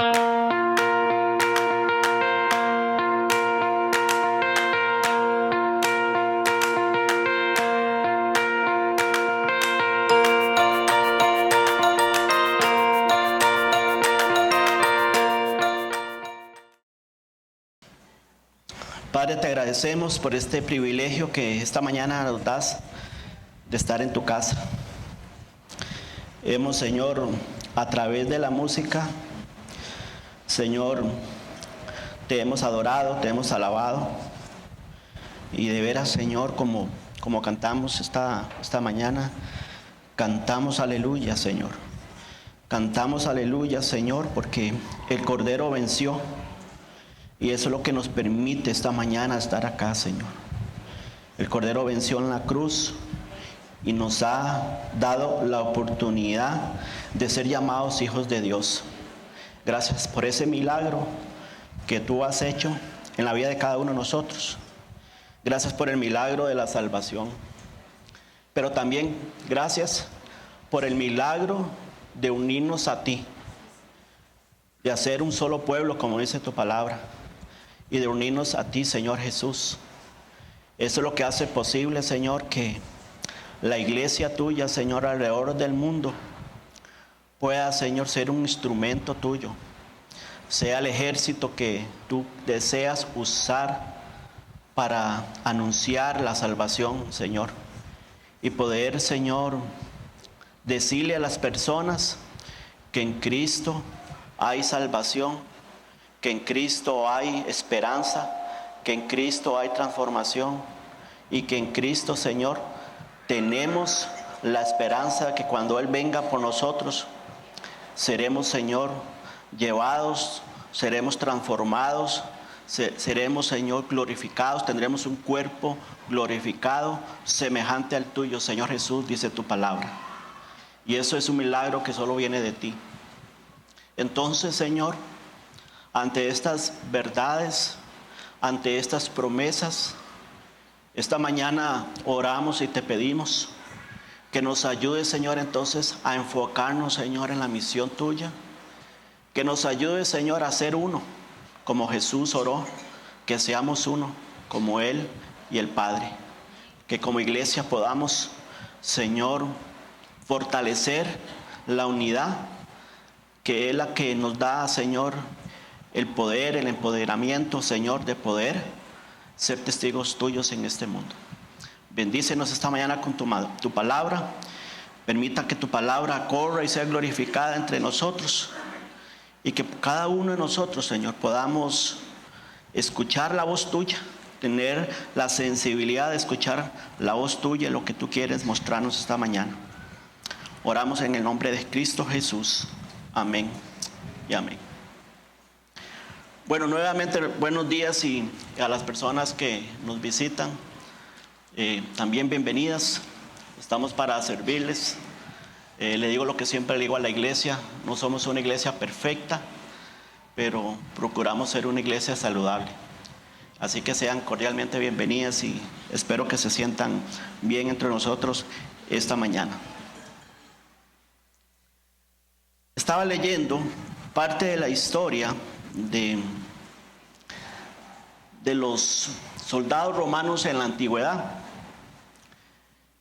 Padre, te agradecemos por este privilegio que esta mañana nos das de estar en tu casa. Hemos, Señor, a través de la música, Señor, te hemos adorado, te hemos alabado. Y de veras, Señor, como cantamos esta mañana, cantamos aleluya, Señor. Cantamos aleluya, Señor, porque el Cordero venció. Y eso es lo que nos permite esta mañana estar acá, Señor. El Cordero venció en la cruz y nos ha dado la oportunidad de ser llamados hijos de Dios. Gracias por ese milagro que tú has hecho en la vida de cada uno de nosotros. Gracias por el milagro de la salvación. Pero también gracias por el milagro de unirnos a ti, de hacer un solo pueblo, como dice tu palabra, y de unirnos a ti, Señor Jesús. Eso es lo que hace posible, Señor, que la iglesia tuya, Señor, alrededor del mundo pueda, Señor, ser un instrumento tuyo. Sea el ejército que tú deseas usar para anunciar la salvación, Señor. Y poder, Señor, decirle a las personas que en Cristo hay salvación, que en Cristo hay esperanza, que en Cristo hay transformación y que en Cristo, Señor, tenemos la esperanza de que cuando Él venga por nosotros, seremos, Señor, llevados, seremos transformados, seremos, Señor, glorificados, tendremos un cuerpo glorificado semejante al tuyo, Señor Jesús, dice tu palabra. Y eso es un milagro que solo viene de ti. Entonces, Señor, ante estas verdades, ante estas promesas, esta mañana oramos y te pedimos que nos ayudes, Señor, entonces a enfocarnos, Señor, en la misión tuya. Que nos ayudes, Señor, a ser uno, como Jesús oró, que seamos uno, como Él y el Padre. Que como iglesia podamos, Señor, fortalecer la unidad, que es la que nos da, Señor, el poder, el empoderamiento, Señor, de poder ser testigos tuyos en este mundo. Bendícenos esta mañana con tu palabra. Permita que tu palabra corra y sea glorificada entre nosotros. Y que cada uno de nosotros, Señor, podamos escuchar la voz tuya, tener la sensibilidad de escuchar la voz tuya, lo que tú quieres mostrarnos esta mañana. Oramos en el nombre de Cristo Jesús. Amén y amén. Bueno, nuevamente buenos días y a las personas que nos visitan, también bienvenidas. Estamos para servirles. Le digo lo que siempre le digo a la iglesia: no somos una iglesia perfecta, pero procuramos ser una iglesia saludable. Así que sean cordialmente bienvenidas y espero que se sientan bien entre nosotros esta mañana. Estaba leyendo parte de la historia de los soldados romanos en la antigüedad.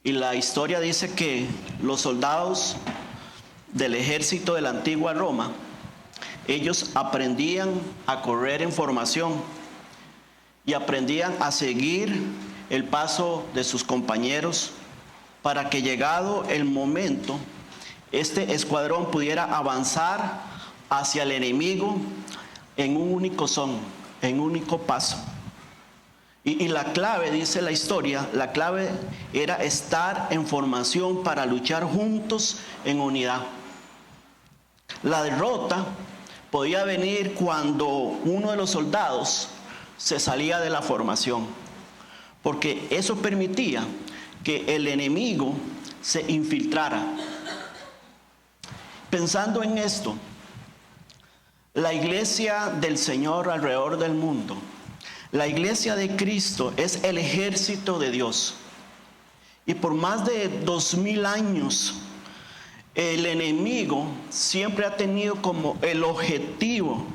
Y la historia dice que los soldados del ejército de la antigua Roma, ellos aprendían a correr en formación y aprendían a seguir el paso de sus compañeros para que, llegado el momento, este escuadrón pudiera avanzar hacia el enemigo en un único son, en un único paso. Y la clave, dice la historia, la clave era estar en formación para luchar juntos en unidad. La derrota podía venir cuando uno de los soldados se salía de la formación, porque eso permitía que el enemigo se infiltrara. Pensando en esto, la iglesia del Señor alrededor del mundo, la iglesia de Cristo, es el ejército de Dios. Y por más de 2000 años, el enemigo siempre ha tenido como el objetivo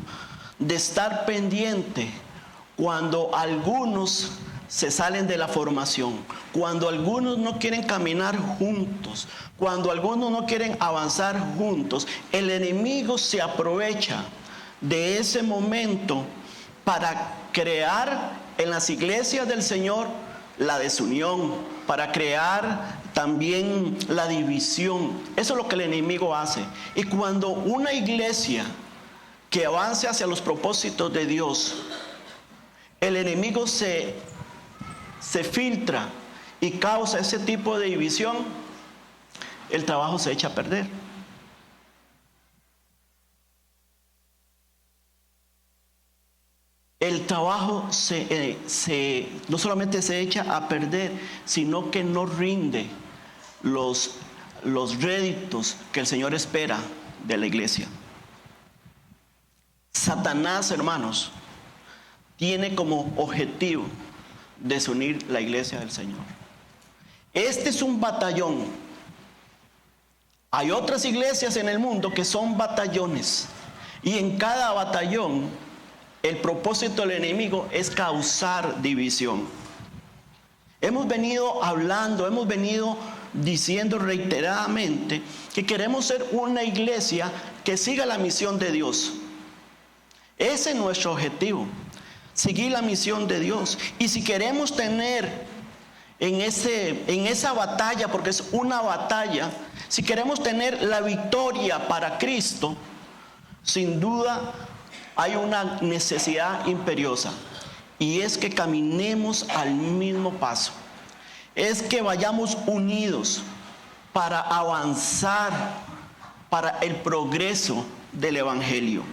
de estar pendiente cuando algunos se salen de la formación, cuando algunos no quieren caminar juntos, cuando algunos no quieren avanzar juntos. El enemigo se aprovecha de ese momento para crear en las iglesias del Señor la desunión, para crear también la división. Eso es lo que el enemigo hace. Y cuando una iglesia que avance hacia los propósitos de Dios, el enemigo se filtra y causa ese tipo de división, el trabajo se echa a perder. El trabajo no solamente se echa a perder, sino que no rinde los réditos que el Señor espera de la iglesia. Satanás, hermanos, tiene como objetivo desunir la iglesia del Señor. Este es un batallón. Hay otras iglesias en el mundo que son batallones, y en cada batallón el propósito del enemigo es causar división. Hemos venido hablando, hemos venido diciendo reiteradamente que queremos ser una iglesia que siga la misión de Dios. Ese es nuestro objetivo, seguir la misión de Dios. Y si queremos tener en esa batalla, porque es una batalla, si queremos tener la victoria para Cristo, sin duda hay una necesidad imperiosa, y es que caminemos al mismo paso, es que vayamos unidos para avanzar para el progreso del evangelio.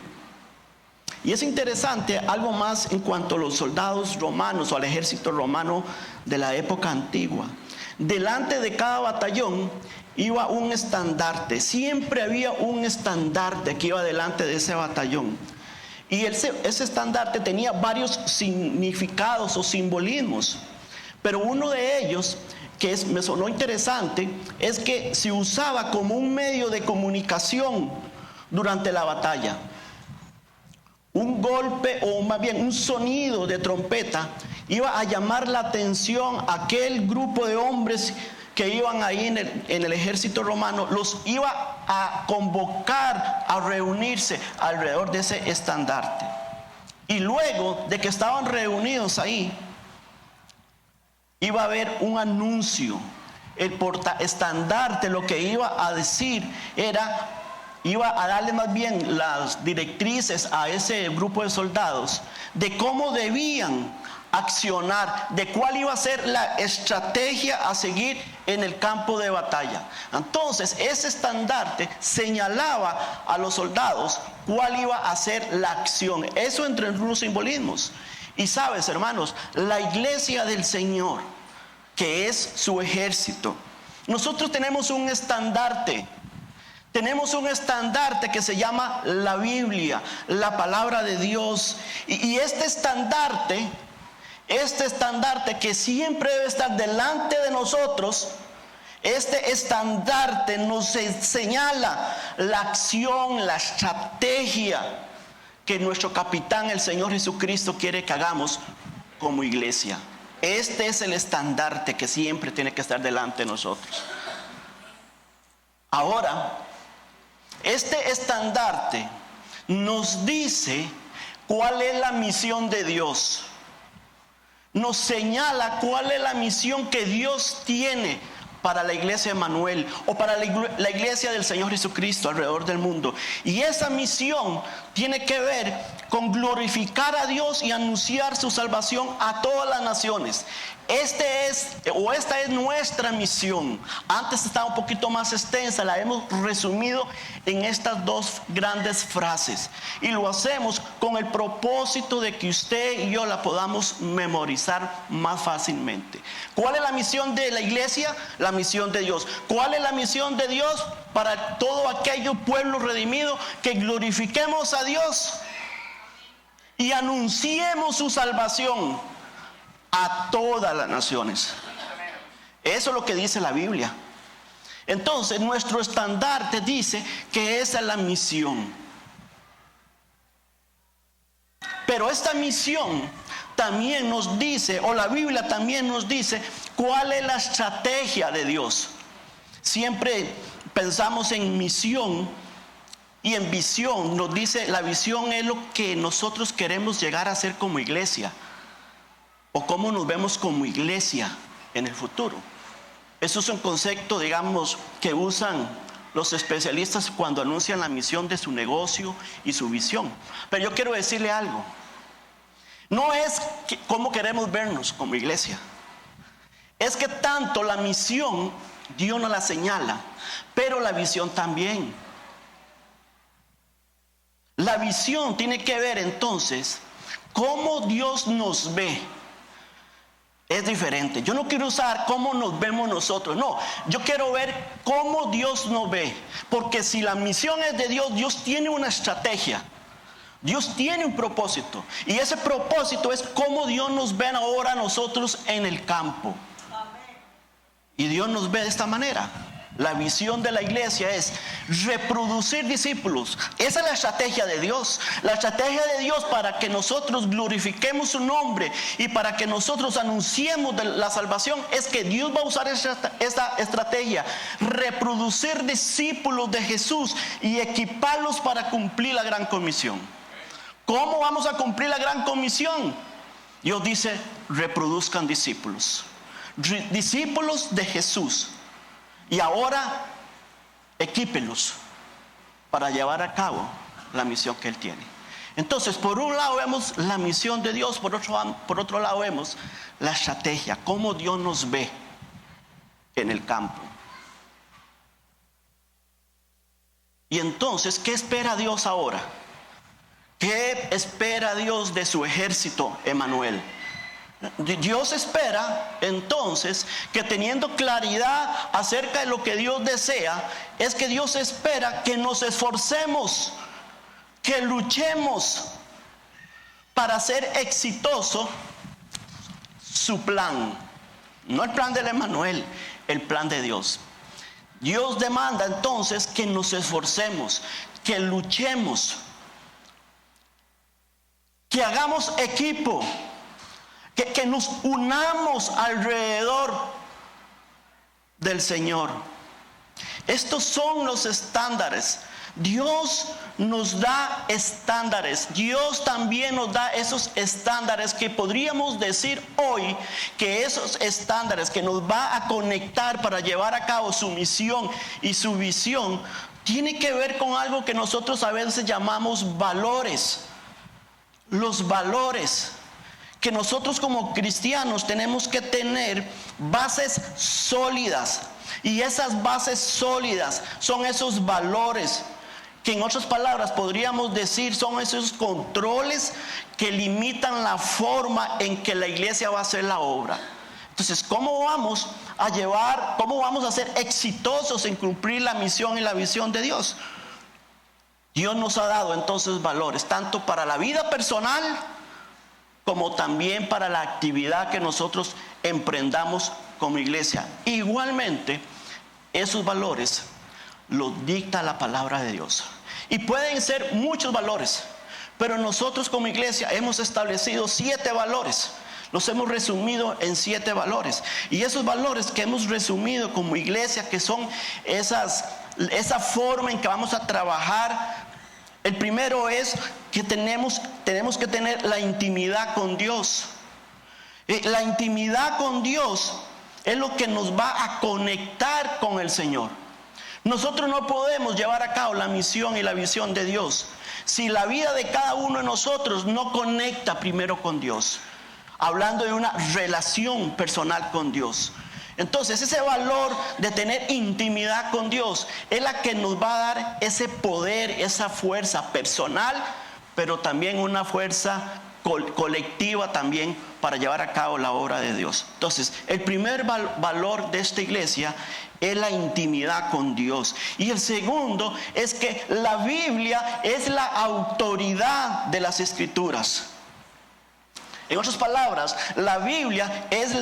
Y es interesante algo más en cuanto a los soldados romanos o al ejército romano de la época antigua. Delante de cada batallón iba un estandarte, siempre había un estandarte que iba delante de ese batallón. Y ese estandarte tenía varios significados o simbolismos, pero uno de ellos que me sonó interesante es que se usaba como un medio de comunicación durante la batalla. Un golpe, o más bien un sonido de trompeta, iba a llamar la atención a aquel grupo de hombres que iban ahí en el ejército romano, los iba a convocar a reunirse alrededor de ese estandarte. Y luego de que estaban reunidos ahí, iba a haber un anuncio. El portaestandarte lo que iba a decir iba a darle más bien las directrices a ese grupo de soldados de cómo debían accionar, de cuál iba a ser la estrategia a seguir en el campo de batalla. Entonces ese estandarte señalaba a los soldados cuál iba a ser la acción. Eso entre los simbolismos. Y sabes, hermanos, la iglesia del Señor, que es su ejército, nosotros tenemos un estandarte. Tenemos un estandarte que se llama la Biblia, la palabra de Dios. Y este estandarte que siempre debe estar delante de nosotros, este estandarte nos señala la acción, la estrategia que nuestro capitán, el Señor Jesucristo, quiere que hagamos como iglesia. Este es el estandarte que siempre tiene que estar delante de nosotros. Ahora, este estandarte nos dice cuál es la misión de Dios. Nos señala cuál es la misión que Dios tiene para la iglesia de Emanuel o para la iglesia del Señor Jesucristo alrededor del mundo. Y esa misión tiene que ver con glorificar a Dios y anunciar su salvación a todas las naciones. Esta es nuestra misión. Antes estaba un poquito más extensa, la hemos resumido en estas dos grandes frases. Y lo hacemos con el propósito de que usted y yo la podamos memorizar más fácilmente. ¿Cuál es la misión de la iglesia? La misión de Dios. ¿Cuál es la misión de Dios para todo aquello pueblo redimido? Que glorifiquemos a Dios y anunciemos su salvación a todas las naciones. Eso es lo que dice la Biblia. Entonces nuestro estandarte dice que esa es la misión. Pero esta misión también nos dice, o la Biblia también nos dice, cuál es la estrategia de Dios. Siempre pensamos en misión y en visión. Nos dice, la visión es lo que nosotros queremos llegar a ser como iglesia, o cómo nos vemos como iglesia en el futuro. Eso es un concepto, digamos, que usan los especialistas cuando anuncian la misión de su negocio y su visión. Pero yo quiero decirle algo. No es cómo queremos vernos como iglesia. Es que tanto la misión Dios nos la señala, pero la visión también. La visión tiene que ver entonces cómo Dios nos ve. Es diferente. Yo no quiero usar cómo nos vemos nosotros. No, yo quiero ver cómo Dios nos ve. Porque si la misión es de Dios, Dios tiene una estrategia. Dios tiene un propósito. Y ese propósito es cómo Dios nos ve ahora a nosotros en el campo. Y Dios nos ve de esta manera. La visión de la iglesia es reproducir discípulos. Esa es la estrategia de Dios. La estrategia de Dios para que nosotros glorifiquemos su nombre y para que nosotros anunciemos de la salvación es que Dios va a usar esta estrategia. Reproducir discípulos de Jesús y equiparlos para cumplir la gran comisión. ¿Cómo vamos a cumplir la gran comisión? Dios dice, reproduzcan discípulos. Discípulos de Jesús. Y ahora, equípenlos para llevar a cabo la misión que Él tiene. Entonces, por un lado vemos la misión de Dios, por otro lado vemos la estrategia, cómo Dios nos ve en el campo. Y entonces, ¿qué espera Dios ahora? ¿Qué espera Dios de su ejército, Emmanuel? Dios espera entonces que teniendo claridad acerca de lo que Dios desea, es que Dios espera que nos esforcemos, que luchemos para hacer exitoso su plan. No el plan del Emmanuel, el plan de Dios. Dios demanda entonces que nos esforcemos, que luchemos, que hagamos equipo. Que nos unamos alrededor del Señor. Estos son los estándares. Dios nos da estándares. Dios también nos da esos estándares que podríamos decir hoy que esos estándares que nos va a conectar para llevar a cabo su misión y su visión tiene que ver con algo que nosotros a veces llamamos valores. Los valores. Que nosotros como cristianos tenemos que tener bases sólidas. Y esas bases sólidas son esos valores que en otras palabras podríamos decir son esos controles que limitan la forma en que la iglesia va a hacer la obra. Entonces, ¿cómo vamos a ser exitosos en cumplir la misión y la visión de Dios? Dios nos ha dado entonces valores, tanto para la vida personal como también para la actividad que nosotros emprendamos como iglesia. Igualmente, esos valores los dicta la palabra de Dios. Y pueden ser muchos valores, pero nosotros como iglesia hemos establecido 7 valores. Los hemos resumido en 7 valores. Y esos valores que hemos resumido como iglesia, que son esa forma en que vamos a trabajar. El primero es que tenemos que tener la intimidad con Dios. La intimidad con Dios es lo que nos va a conectar con el Señor. Nosotros no podemos llevar a cabo la misión y la visión de Dios si la vida de cada uno de nosotros no conecta primero con Dios. Hablando de una relación personal con Dios. Entonces ese valor de tener intimidad con Dios es la que nos va a dar ese poder, esa fuerza personal, pero también una fuerza colectiva también para llevar a cabo la obra de Dios. Entonces el primer valor de esta iglesia es la intimidad con Dios. Y el segundo es que la Biblia es la autoridad de las Escrituras. En otras palabras, la Biblia es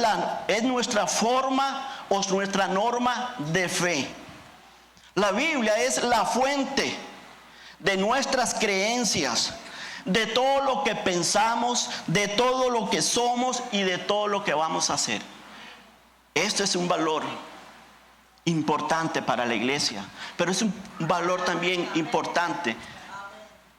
nuestra forma o nuestra norma de fe. La Biblia es la fuente de nuestras creencias, de todo lo que pensamos, de todo lo que somos y de todo lo que vamos a hacer. Esto es un valor importante para la iglesia, pero es un valor también importante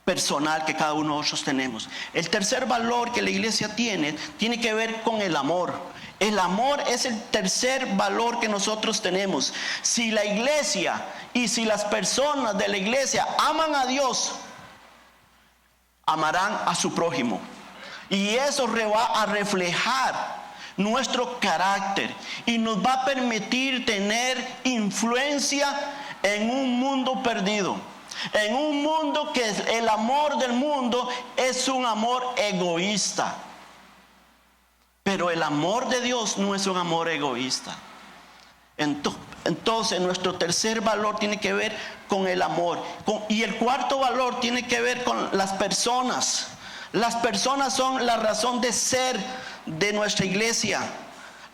personal que cada uno de nosotros tenemos. El tercer valor que la iglesia tiene que ver con el amor. El amor es el tercer valor que nosotros tenemos. Si la iglesia y si las personas de la iglesia aman a Dios, amarán a su prójimo. Y eso va a reflejar nuestro carácter y nos va a permitir tener influencia en un mundo perdido. En un mundo que el amor del mundo es un amor egoísta. Pero el amor de Dios no es un amor egoísta. Entonces nuestro tercer valor tiene que ver con el amor. Y el cuarto valor tiene que ver con las personas. Las personas son la razón de ser de nuestra iglesia.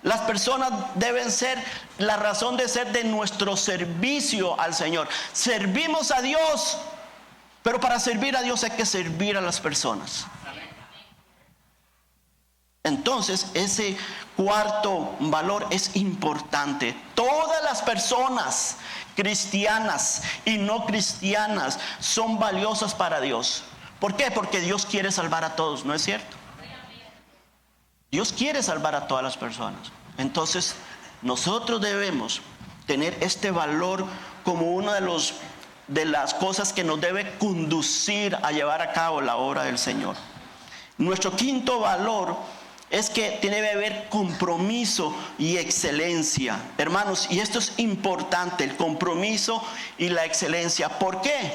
Las personas deben ser la razón de ser de nuestro servicio al Señor. Servimos a Dios, pero para servir a Dios hay que servir a las personas. Entonces, ese cuarto valor es importante. Todas las personas, cristianas y no cristianas, son valiosas para Dios. ¿Por qué? Porque Dios quiere salvar a todos, ¿no es cierto? Dios quiere salvar a todas las personas. Entonces, nosotros debemos tener este valor como una de las cosas que nos debe conducir a llevar a cabo la obra del Señor. Nuestro quinto valor es que tiene que ver compromiso y excelencia. Hermanos, y esto es importante, el compromiso y la excelencia. ¿Por qué?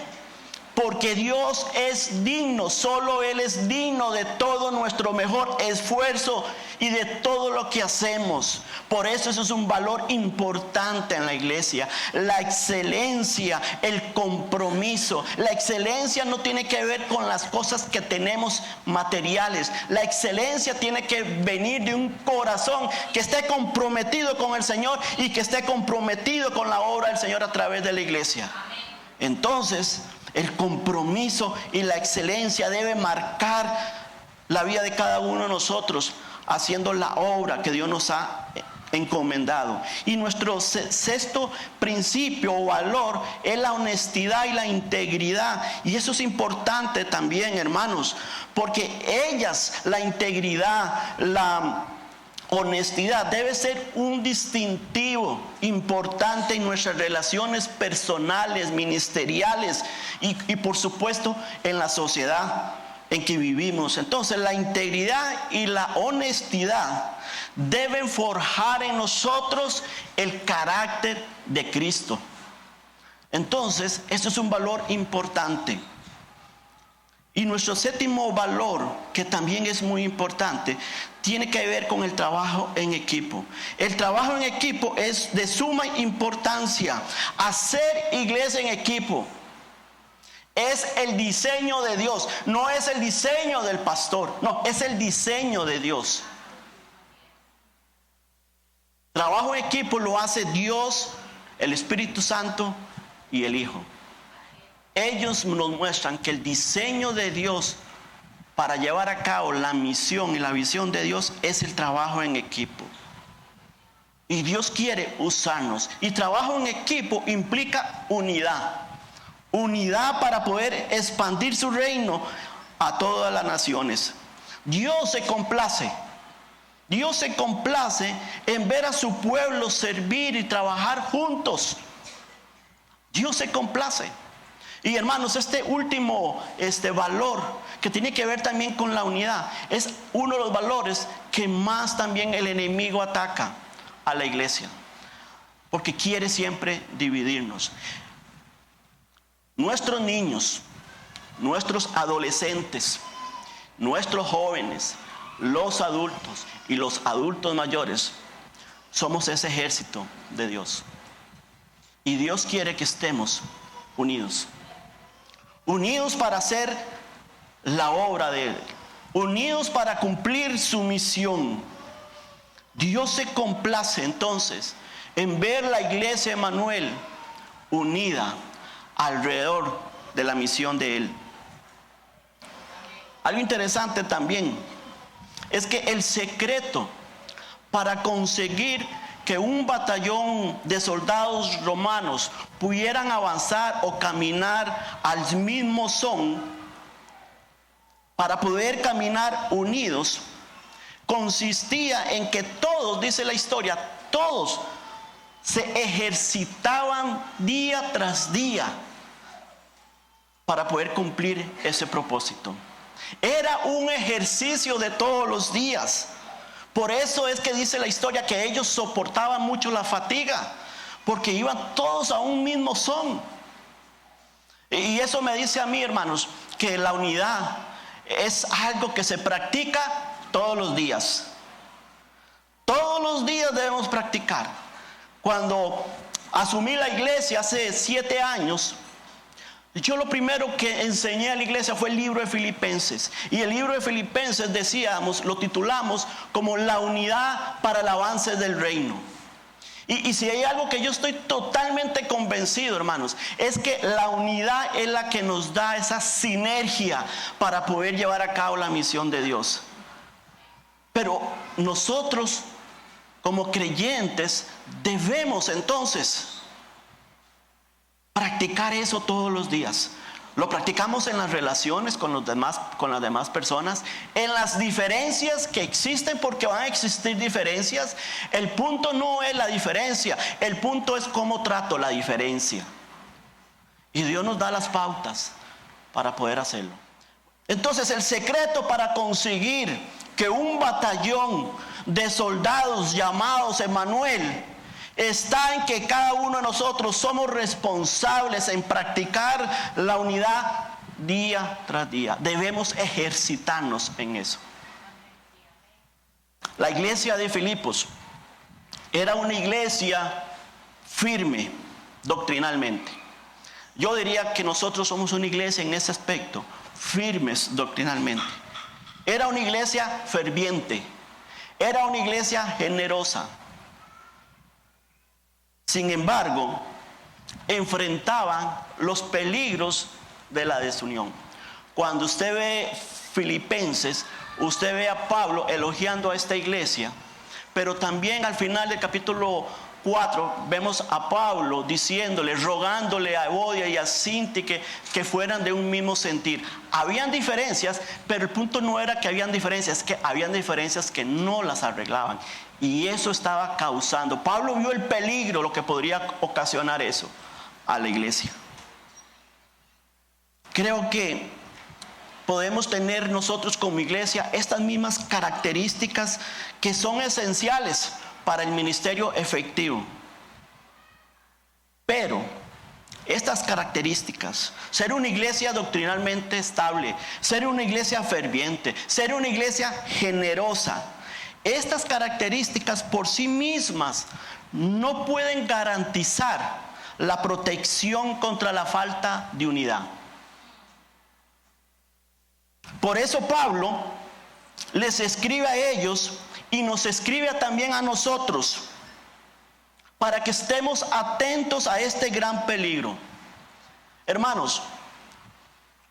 Porque Dios es digno, solo Él es digno de todo nuestro mejor esfuerzo y de todo lo que hacemos. Por eso es un valor importante en la iglesia. La excelencia, el compromiso. La excelencia no tiene que ver con las cosas que tenemos materiales. La excelencia tiene que venir de un corazón que esté comprometido con el Señor y que esté comprometido con la obra del Señor a través de la iglesia. Entonces, el compromiso y la excelencia debe marcar la vida de cada uno de nosotros, haciendo la obra que Dios nos ha encomendado. Y nuestro sexto principio o valor es la honestidad y la integridad. Y eso es importante también, hermanos, porque la integridad, la honestidad debe ser un distintivo importante en nuestras relaciones personales, ministeriales y por supuesto en la sociedad en que vivimos. Entonces la integridad y la honestidad deben forjar en nosotros el carácter de Cristo. Entonces, esto es un valor importante. Y nuestro séptimo valor, que también es muy importante, tiene que ver con el trabajo en equipo. El trabajo en equipo es de suma importancia. Hacer iglesia en equipo es el diseño de Dios. No es el diseño del pastor, no, es el diseño de Dios. Trabajo en equipo lo hace Dios, el Espíritu Santo y el Hijo. Ellos nos muestran que el diseño de Dios para llevar a cabo la misión y la visión de Dios es el trabajo en equipo. Y Dios quiere usarnos. Y trabajo en equipo implica unidad. Unidad para poder expandir su reino a todas las naciones. Dios se complace. Dios se complace en ver a su pueblo servir y trabajar juntos. Dios se complace. Y hermanos, este último valor que tiene que ver también con la unidad es uno de los valores que más también el enemigo ataca a la iglesia, porque quiere siempre dividirnos. Nuestros niños, nuestros adolescentes, nuestros jóvenes, los adultos y los adultos mayores somos ese ejército de Dios. Y Dios quiere que estemos unidos. Unidos para hacer la obra de Él. Unidos para cumplir su misión. Dios se complace entonces en ver la iglesia Emanuel unida alrededor de la misión de Él. Algo interesante también es que el secreto para conseguir que un batallón de soldados romanos pudieran avanzar o caminar al mismo son, para poder caminar unidos, consistía en que todos, dice la historia, todos se ejercitaban día tras día para poder cumplir ese propósito. Era un ejercicio de todos los días. Por eso es que dice la historia que ellos soportaban mucho la fatiga, porque iban todos a un mismo son. Y eso me dice a mí, hermanos, que la unidad es algo que se practica todos los días. Todos los días debemos practicar. Cuando asumí la iglesia hace 7 años, yo lo primero que enseñé a la iglesia fue el libro de Filipenses. Y el libro de Filipenses decíamos, lo titulamos como la unidad para el avance del reino. Y si hay algo que yo estoy totalmente convencido, hermanos, es que la unidad es la que nos da esa sinergia para poder llevar a cabo la misión de Dios. Pero nosotros, como creyentes, debemos entonces practicar eso todos los días. Lo practicamos en las relaciones con las demás personas, en las diferencias que existen, porque van a existir diferencias. El punto no es la diferencia, el punto es cómo trato la diferencia. Y Dios nos da las pautas para poder hacerlo. Entonces, el secreto para conseguir que un batallón de soldados llamados Emmanuel está en que cada uno de nosotros somos responsables en practicar la unidad día tras día. Debemos ejercitarnos en eso. La iglesia de Filipos era una iglesia firme doctrinalmente. Yo diría que nosotros somos una iglesia en ese aspecto, firmes doctrinalmente. Era una iglesia ferviente, era una iglesia generosa. Sin embargo, enfrentaban los peligros de la desunión. Cuando usted ve Filipenses, usted ve a Pablo elogiando a esta iglesia, pero también al final del capítulo 4 vemos a Pablo diciéndole, rogándole a Evodia y a Síntique que fueran de un mismo sentir. Habían diferencias, pero el punto no era que habían diferencias, es que habían diferencias que no las arreglaban. Y eso estaba causando. Pablo vio el peligro, lo que podría ocasionar eso a la iglesia. Creo que podemos tener nosotros como iglesia estas mismas características que son esenciales para el ministerio efectivo. Pero estas características, ser una iglesia doctrinalmente estable, ser una iglesia ferviente, ser una iglesia generosa, estas características por sí mismas no pueden garantizar la protección contra la falta de unidad. Por eso Pablo les escribe a ellos y nos escribe también a nosotros para que estemos atentos a este gran peligro. Hermanos,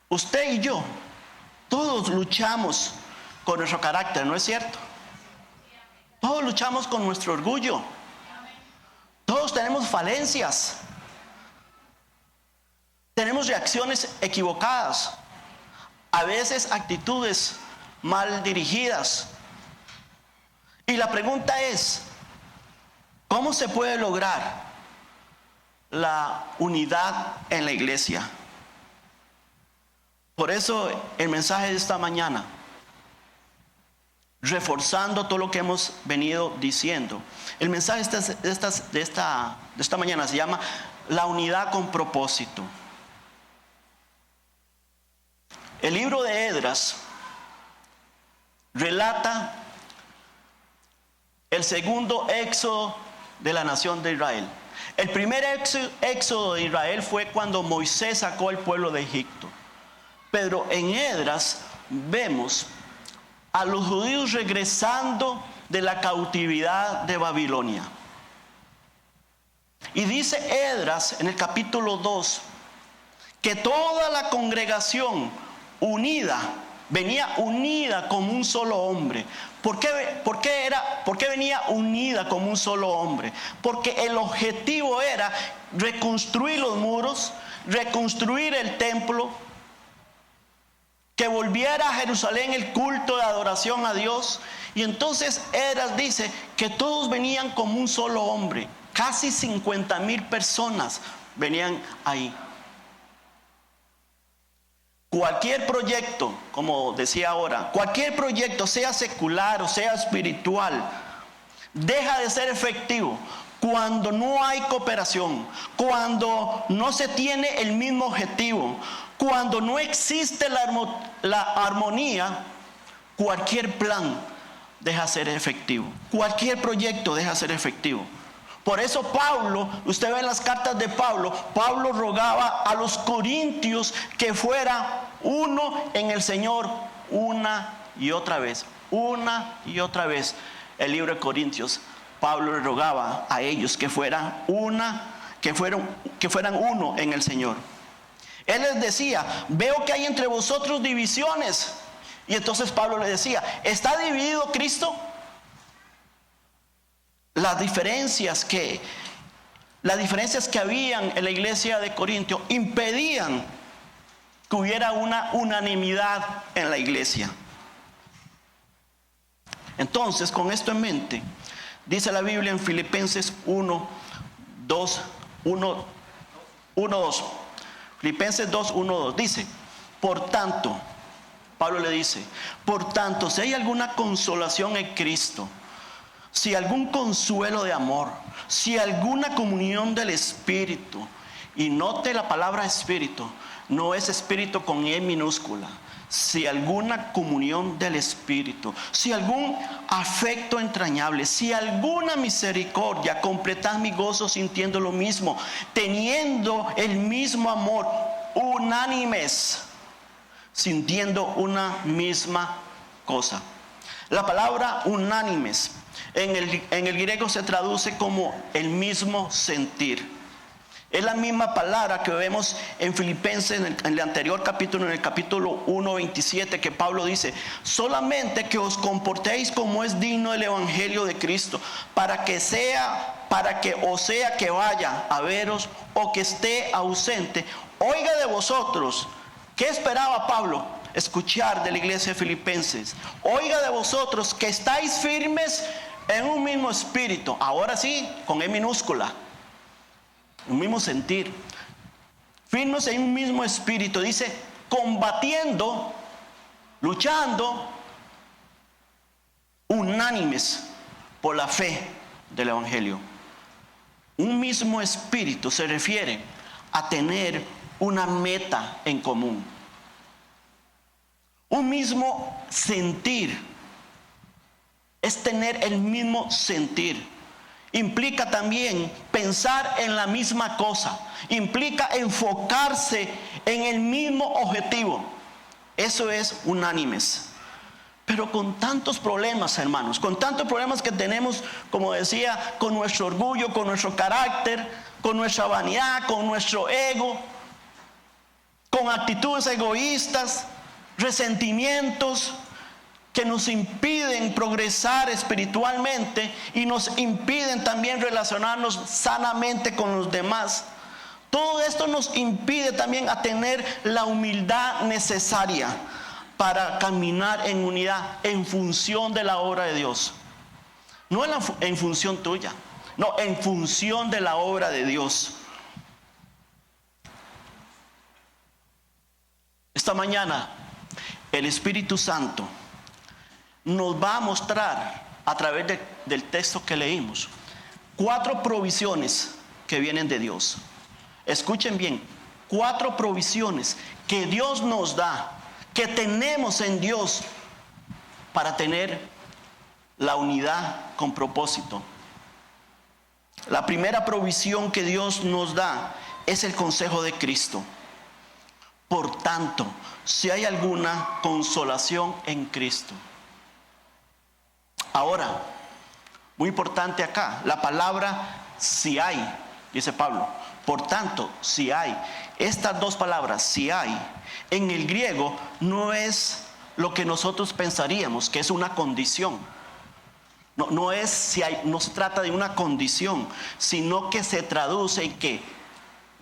usted y yo, todos luchamos con nuestro carácter, ¿no es cierto? Todos luchamos con nuestro orgullo. Todos tenemos falencias. Tenemos reacciones equivocadas. A veces actitudes mal dirigidas. Y la pregunta es, ¿cómo se puede lograr la unidad en la iglesia? Por eso el mensaje de esta mañana, reforzando todo lo que hemos venido diciendo. El mensaje de esta mañana se llama la unidad con propósito. El libro de Esdras relata el segundo éxodo de la nación de Israel. El primer éxodo de Israel fue cuando Moisés sacó al pueblo de Egipto. Pero en Esdras vemos a los judíos regresando de la cautividad de Babilonia. Y dice Esdras en el capítulo 2 que toda la congregación venía unida como un solo hombre. ¿Por qué venía unida como un solo hombre? Porque el objetivo era reconstruir los muros, reconstruir el templo, que volviera a Jerusalén el culto de adoración a Dios. Y entonces Esdras dice que todos venían como un solo hombre. Casi 50,000 personas venían ahí. Cualquier proyecto, como decía ahora, cualquier proyecto, sea secular o sea espiritual, deja de ser efectivo cuando no hay cooperación, cuando no se tiene el mismo objetivo, cuando no existe la armonía. Cualquier plan deja de ser efectivo, cualquier proyecto deja de ser efectivo. Por eso Pablo, usted ve en las cartas de Pablo rogaba a los corintios que fuera uno en el Señor una y otra vez. El libro de Corintios, Pablo le rogaba a ellos que fueran uno en el Señor. Él les decía: veo que hay entre vosotros divisiones. Y entonces Pablo le decía: ¿está dividido Cristo? Las diferencias que habían en la iglesia de Corintio impedían que hubiera una unanimidad en la iglesia. Entonces, con esto en mente, dice la Biblia en Filipenses 1:2. Filipenses 2:1-2 dice: por tanto, Pablo le dice, por tanto, si hay alguna consolación en Cristo, si algún consuelo de amor, si alguna comunión del Espíritu, y note la palabra Espíritu, no es Espíritu con E minúscula, si alguna comunión del Espíritu, si algún afecto entrañable, si alguna misericordia, completad mi gozo sintiendo lo mismo, teniendo el mismo amor, unánimes, sintiendo una misma cosa. La palabra unánimes en el griego se traduce como el mismo sentir. Es la misma palabra que vemos en Filipenses en el anterior capítulo, en el capítulo 1:27, que Pablo dice: solamente que os comportéis como es digno del evangelio de Cristo, para que o sea que vaya a veros o que esté ausente, oiga de vosotros. ¿Qué esperaba Pablo? Escuchar de la iglesia de Filipenses: oiga de vosotros que estáis firmes en un mismo espíritu. Ahora sí, con E minúscula, un mismo sentir, firmes en un mismo espíritu. Dice: combatiendo, luchando, unánimes por la fe del evangelio. Un mismo espíritu se refiere a tener una meta en común, un mismo sentir. Es tener el mismo sentir. Implica también pensar en la misma cosa. Implica enfocarse en el mismo objetivo. Eso es unánimes. Pero con tantos problemas, hermanos, con tantos problemas que tenemos, como decía, con nuestro orgullo, con nuestro carácter, con nuestra vanidad, con nuestro ego, con actitudes egoístas, resentimientos que nos impiden progresar espiritualmente y nos impiden también relacionarnos sanamente con los demás. Todo esto nos impide también a tener la humildad necesaria para caminar en unidad en función de la obra de Dios. No en función tuya, no, en función de la obra de Dios. Esta mañana el Espíritu Santo nos va a mostrar a través del texto que leímos 4 provisiones que vienen de Dios. Escuchen bien, 4 provisiones que Dios nos da, que tenemos en Dios para tener la unidad con propósito. La primera provisión que Dios nos da es el consejo de Cristo. Por tanto, si hay alguna consolación en Cristo. Ahora, muy importante acá, la palabra si hay. dice Pablo. Por tanto, si hay, estas dos palabras, si hay, en el griego no es lo que nosotros pensaríamos, que es una condición. No es si hay, no se trata de una condición, sino que se traduce en que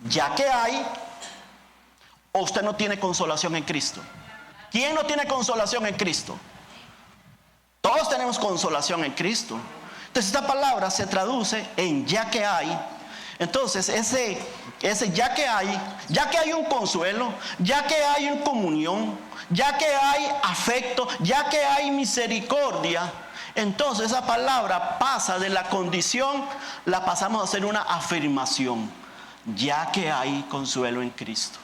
ya que hay, o usted no tiene consolación en Cristo. ¿Quién no tiene consolación en Cristo? Todos tenemos consolación en Cristo. Entonces esta palabra se traduce en ya que hay. Entonces ese ya que hay un consuelo, ya que hay una comunión, ya que hay afecto, ya que hay misericordia, entonces esa palabra pasa de la condición, la pasamos a hacer una afirmación, ya que hay consuelo en Cristo.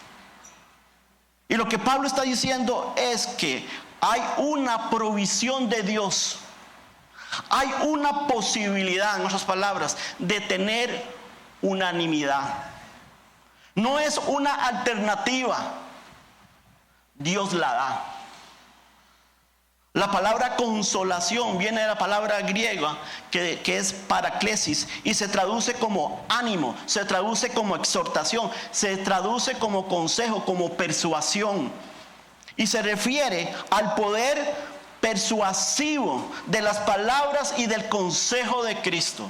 Y lo que Pablo está diciendo es que hay una provisión de Dios, hay una posibilidad, en otras palabras, de tener unanimidad. No es una alternativa, Dios la da. La palabra consolación viene de la palabra griega que es paraklesis y se traduce como ánimo, se traduce como exhortación, se traduce como consejo, como persuasión, y se refiere al poder persuasivo de las palabras y del consejo de Cristo.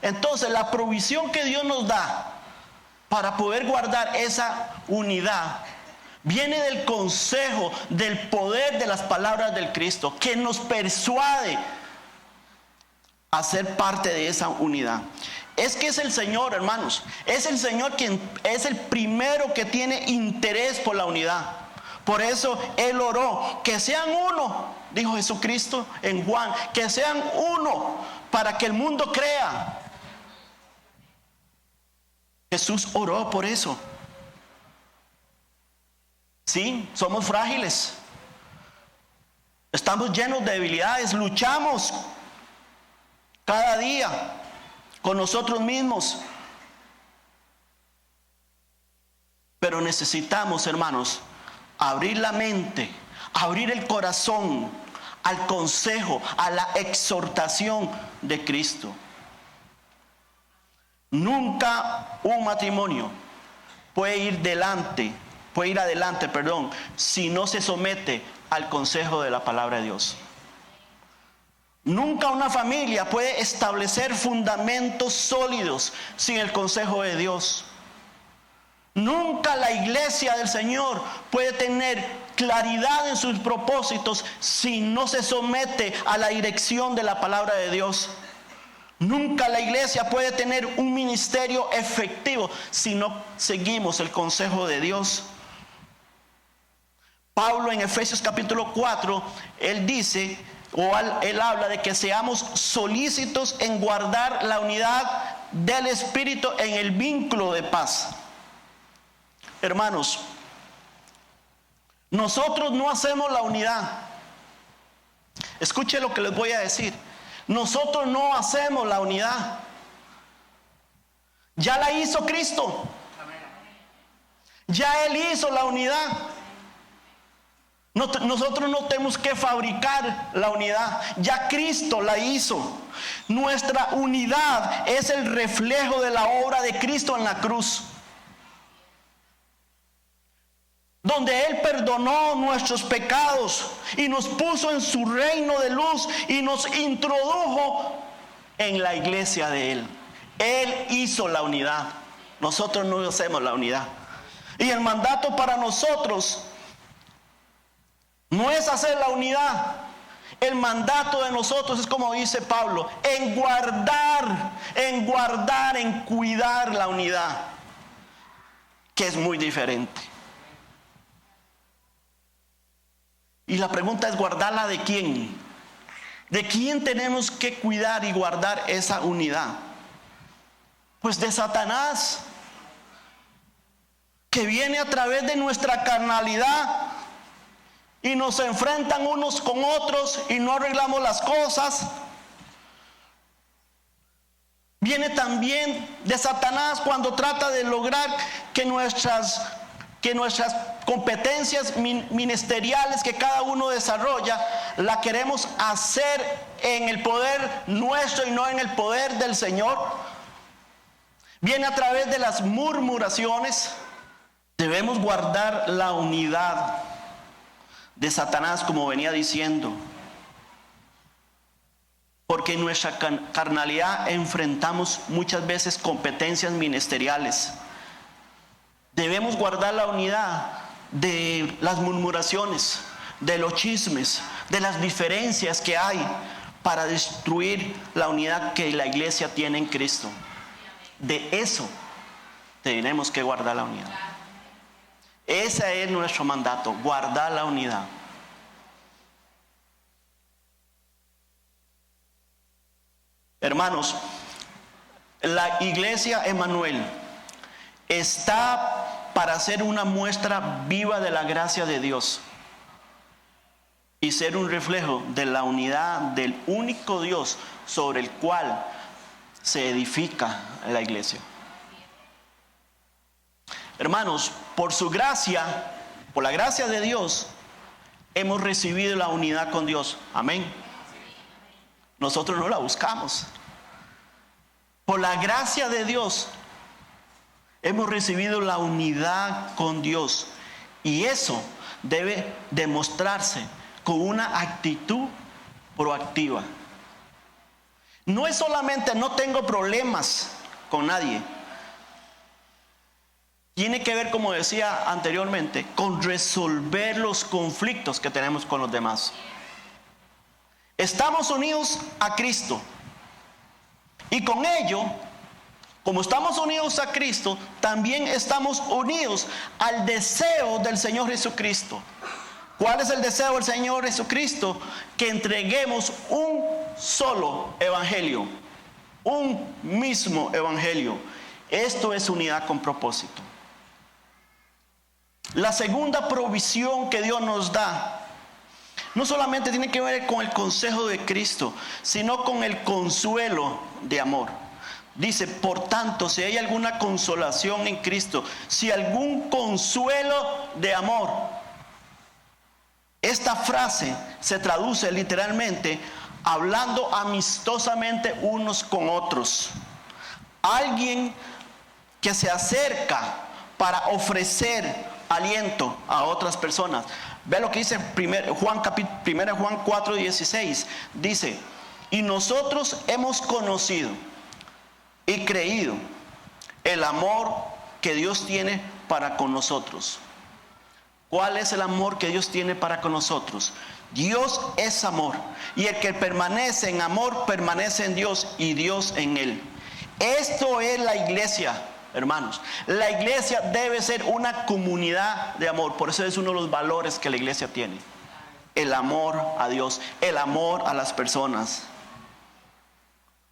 Entonces la provisión que Dios nos da para poder guardar esa unidad viene del consejo, del poder de las palabras del Cristo, que nos persuade a ser parte de esa unidad. Es que es el Señor, hermanos, es el Señor quien es el primero que tiene interés por la unidad. Por eso Él oró, que sean uno, dijo Jesucristo en Juan, que sean uno para que el mundo crea. Jesús oró por eso. Sí, somos frágiles, estamos llenos de debilidades, luchamos cada día con nosotros mismos, pero necesitamos, hermanos, abrir la mente, abrir el corazón al consejo, a la exhortación de Cristo. Nunca un matrimonio puede ir adelante, si no se somete al consejo de la palabra de Dios. Nunca una familia puede establecer fundamentos sólidos sin el consejo de Dios. Nunca la iglesia del Señor puede tener claridad en sus propósitos si no se somete a la dirección de la palabra de Dios. Nunca la iglesia puede tener un ministerio efectivo si no seguimos el consejo de Dios. Pablo en Efesios capítulo 4, él dice, él habla de que seamos solícitos en guardar la unidad del Espíritu en el vínculo de paz. Hermanos, nosotros no hacemos la unidad. Escuche lo que les voy a decir. Nosotros no hacemos la unidad. Ya la hizo Cristo. Ya Él hizo la unidad. Nosotros no tenemos que fabricar la unidad. Ya Cristo la hizo. Nuestra unidad es el reflejo de la obra de Cristo en la cruz, donde Él perdonó nuestros pecados y nos puso en su reino de luz y nos introdujo en la iglesia de Él. Él hizo la unidad. Nosotros no hacemos la unidad. Y el mandato para nosotros no es hacer la unidad. El mandato de nosotros es, como dice Pablo, en guardar, en cuidar la unidad, que es muy diferente. Y la pregunta es, ¿guardarla de quién? ¿De quién tenemos que cuidar y guardar esa unidad? Pues de Satanás, que viene a través de nuestra carnalidad y nos enfrentan unos con otros y no arreglamos las cosas. Viene también de Satanás cuando trata de lograr que nuestras competencias ministeriales que cada uno desarrolla, la queremos hacer en el poder nuestro y no en el poder del Señor. Viene a través de las murmuraciones. Debemos guardar la unidad de Satanás, como venía diciendo. Porque en nuestra carnalidad enfrentamos muchas veces competencias ministeriales. Debemos guardar la unidad de las murmuraciones, de los chismes, de las diferencias que hay para destruir la unidad que la iglesia tiene en Cristo. De eso tenemos que guardar la unidad. Ese es nuestro mandato, guardar la unidad. Hermanos, la iglesia Emmanuel está para ser una muestra viva de la gracia de Dios y ser un reflejo de la unidad del único Dios sobre el cual se edifica la iglesia. Hermanos, por su gracia, por la gracia de Dios, hemos recibido la unidad con Dios. Amén. Nosotros no la buscamos. Por la gracia de Dios, hemos recibido la unidad con Dios. Y eso debe demostrarse con una actitud proactiva. No es solamente no tengo problemas con nadie. Tiene que ver, como decía anteriormente, con resolver los conflictos que tenemos con los demás. Estamos unidos a Cristo. Y con ello, como estamos unidos a Cristo, también estamos unidos al deseo del Señor Jesucristo. ¿Cuál es el deseo del Señor Jesucristo? Que entreguemos un solo evangelio, un mismo evangelio. Esto es unidad con propósito. La segunda provisión que Dios nos da no solamente tiene que ver con el consejo de Cristo, sino con el consuelo de amor. Dice, por tanto, si hay alguna consolación en Cristo, si algún consuelo de amor. Esta frase se traduce literalmente hablando amistosamente unos con otros. Alguien que se acerca para ofrecer aliento a otras personas. Ve lo que dice 1 Juan 4:16. Dice, y nosotros hemos conocido y creído el amor que Dios tiene para con nosotros. ¿Cuál es el amor que Dios tiene para con nosotros? Dios es amor. Y el que permanece en amor, permanece en Dios y Dios en él. Esto es la iglesia. Hermanos, la iglesia debe ser una comunidad de amor. Por eso es uno de los valores que la iglesia tiene. El amor a Dios, el amor a las personas.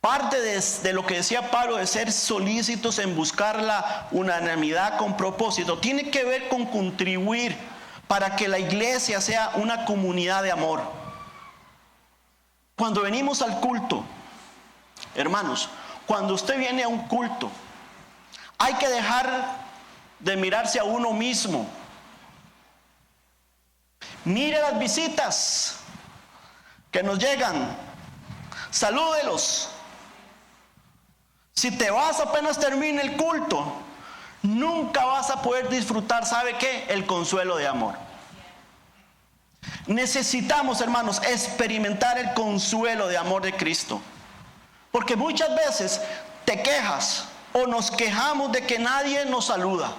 Parte de lo que decía Pablo de ser solícitos en buscar la unanimidad con propósito, tiene que ver con contribuir para que la iglesia sea una comunidad de amor. Cuando venimos al culto, hermanos, cuando usted viene a un culto, hay que dejar de mirarse a uno mismo. Mire las visitas que nos llegan. Salúdelos. Si te vas apenas termine el culto, nunca vas a poder disfrutar, ¿sabe qué? El consuelo de amor. Necesitamos, hermanos, experimentar el consuelo de amor de Cristo. Porque muchas veces te quejas o nos quejamos de que nadie nos saluda.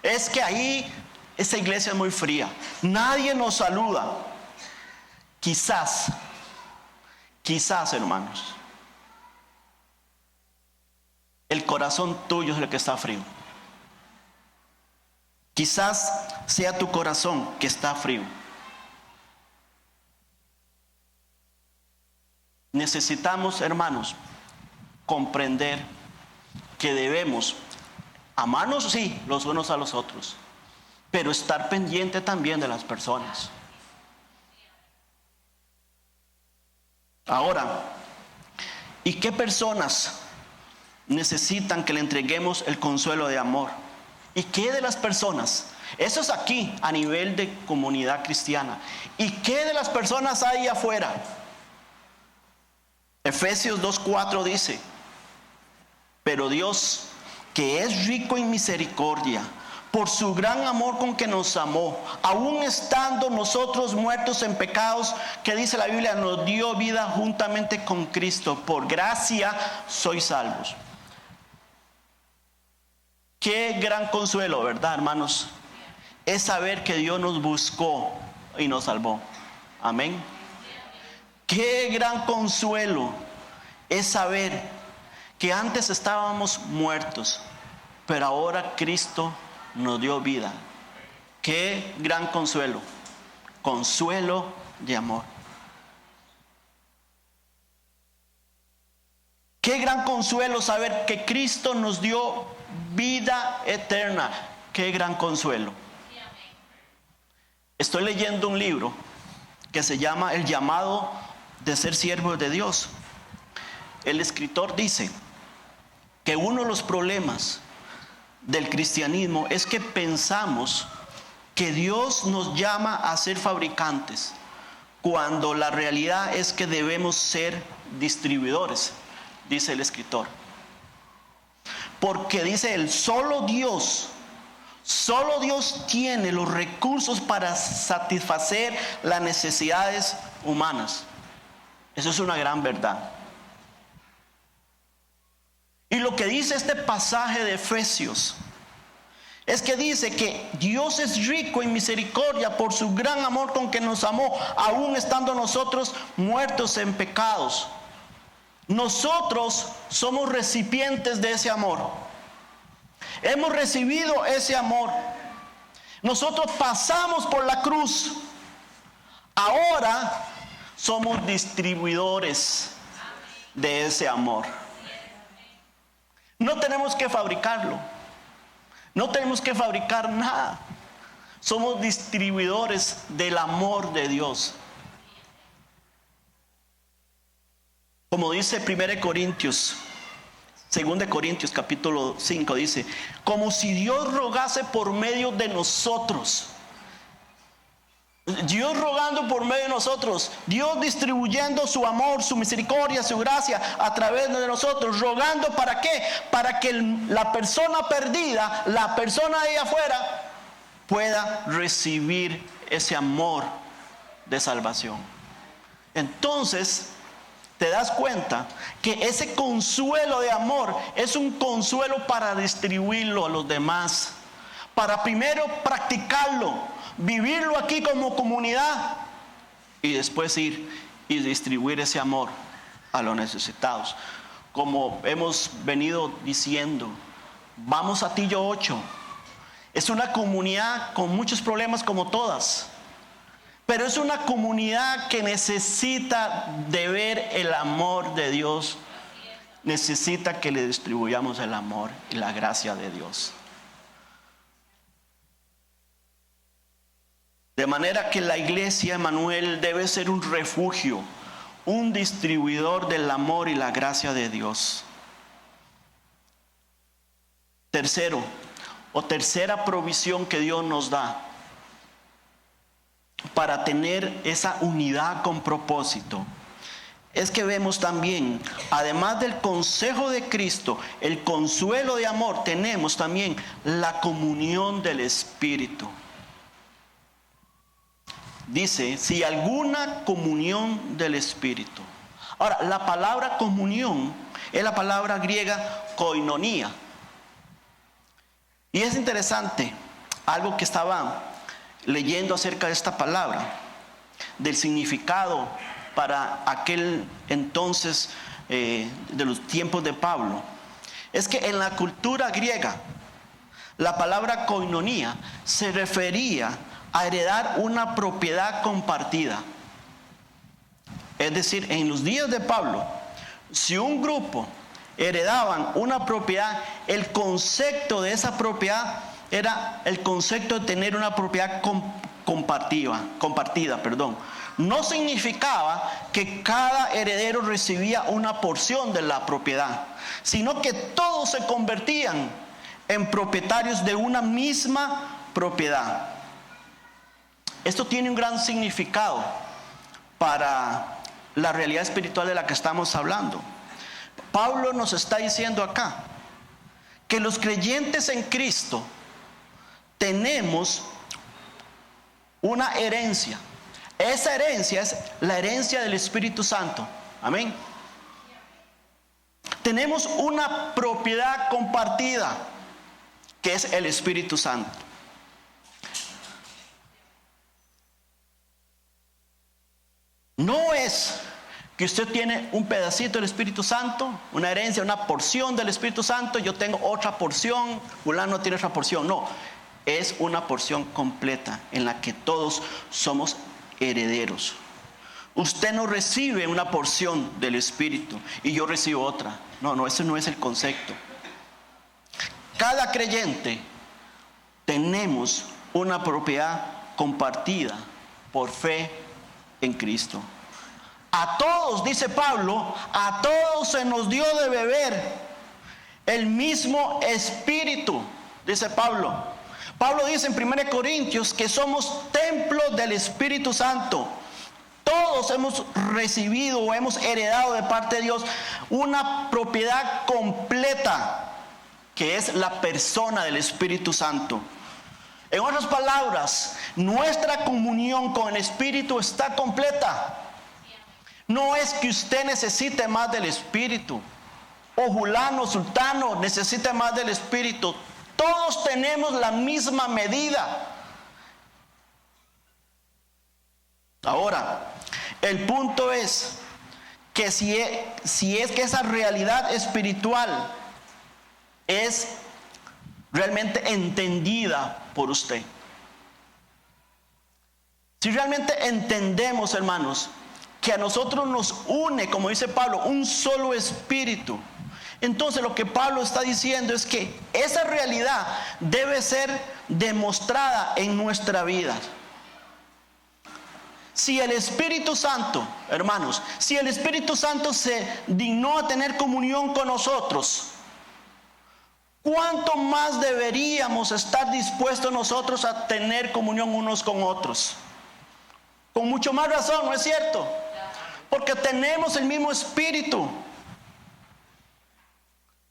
Es que ahí esa iglesia es muy fría. Nadie nos saluda. Quizás, hermanos, el corazón tuyo es el que está frío. Quizás sea tu corazón que está frío. Necesitamos, hermanos, comprender que debemos amarnos, sí, los unos a los otros, pero estar pendiente también de las personas. Ahora, ¿y qué personas necesitan que le entreguemos el consuelo de amor? ¿Y qué de las personas? Eso es aquí a nivel de comunidad cristiana. ¿Y qué de las personas hay afuera? Efesios 2:4 dice, pero Dios, que es rico en misericordia, por su gran amor con que nos amó, aun estando nosotros muertos en pecados, que dice la Biblia, nos dio vida juntamente con Cristo. Por gracia sois salvos. Qué gran consuelo, ¿verdad, hermanos? Es saber que Dios nos buscó y nos salvó. Amén. Qué gran consuelo es saber que antes estábamos muertos, pero ahora Cristo nos dio vida. Qué gran consuelo. Consuelo de amor. Qué gran consuelo saber que Cristo nos dio vida eterna. Qué gran consuelo. Estoy leyendo un libro que se llama El llamado de ser siervos de Dios. El escritor dice que uno de los problemas del cristianismo es que pensamos que Dios nos llama a ser fabricantes, cuando la realidad es que debemos ser distribuidores, dice el escritor. Porque dice él, solo Dios tiene los recursos para satisfacer las necesidades humanas. Eso es una gran verdad. Y lo que dice este pasaje de Efesios es que dice que Dios es rico en misericordia por su gran amor con que nos amó, aun estando nosotros muertos en pecados. Nosotros somos recipientes de ese amor. Hemos recibido ese amor. Nosotros pasamos por la cruz. Ahora somos distribuidores de ese amor. No tenemos que fabricarlo. No tenemos que fabricar nada. Somos distribuidores del amor de Dios. Como dice 1 Corintios, 2 Corintios capítulo 5, dice, como si Dios rogase por medio de nosotros. Dios rogando por medio de nosotros, Dios distribuyendo su amor, su misericordia, su gracia a través de nosotros, rogando ¿para qué? Para que la persona perdida, la persona ahí afuera, pueda recibir ese amor de salvación. Entonces, te das cuenta que ese consuelo de amor es un consuelo para distribuirlo a los demás, para primero practicarlo, vivirlo aquí como comunidad y después ir y distribuir ese amor a los necesitados. Como hemos venido diciendo, vamos a Tillo 8. Es una comunidad con muchos problemas como todas, pero es una comunidad que necesita de ver el amor de Dios. Necesita que le distribuyamos el amor y la gracia de Dios. De manera que la iglesia Emanuel debe ser un refugio, un distribuidor del amor y la gracia de Dios. Tercera provisión que Dios nos da para tener esa unidad con propósito, es que vemos también, además del consejo de Cristo, el consuelo de amor, tenemos también la comunión del Espíritu. Dice, si alguna comunión del Espíritu. Ahora, la palabra comunión es la palabra griega koinonía. Y es interesante, algo que estaba leyendo acerca de esta palabra, del significado para aquel entonces de los tiempos de Pablo. Es que en la cultura griega, la palabra koinonía se refería a heredar una propiedad compartida. Es decir, en los días de Pablo, si un grupo heredaban una propiedad, el concepto de esa propiedad era el concepto de tener una propiedad compartida. No significaba que cada heredero recibía una porción de la propiedad, sino que todos se convertían en propietarios de una misma propiedad. Esto tiene un gran significado para la realidad espiritual de la que estamos hablando. Pablo nos está diciendo acá que los creyentes en Cristo tenemos una herencia. Esa herencia es la herencia del Espíritu Santo. Amén. Tenemos una propiedad compartida, que es el Espíritu Santo. No es que usted tiene un pedacito del Espíritu Santo, una herencia, una porción del Espíritu Santo, yo tengo otra porción, fulano tiene otra porción. No, es una porción completa en la que todos somos herederos. Usted no recibe una porción del Espíritu y yo recibo otra. No, ese no es el concepto. Cada creyente tenemos una propiedad compartida por fe en Cristo. A todos, dice Pablo, a todos se nos dio de beber el mismo Espíritu, dice Pablo. Pablo dice en 1 Corintios que somos templo del Espíritu Santo. Todos hemos recibido o hemos heredado de parte de Dios una propiedad completa, que es la persona del Espíritu Santo. En otras palabras, nuestra comunión con el Espíritu está completa. No es que usted necesite más del Espíritu, o fulano, sultano necesite más del Espíritu. Todos tenemos la misma medida. Ahora, el punto es que si es que esa realidad espiritual es realmente entendida por usted. Si realmente entendemos, hermanos, que a nosotros nos une, como dice Pablo, un solo espíritu, entonces lo que Pablo está diciendo es que esa realidad debe ser demostrada en nuestra vida. Si el Espíritu Santo, hermanos, si el Espíritu Santo se dignó a tener comunión con nosotros, ¿cuánto más deberíamos estar dispuestos nosotros a tener comunión unos con otros? Con mucho más razón, ¿no es cierto? Porque tenemos el mismo Espíritu.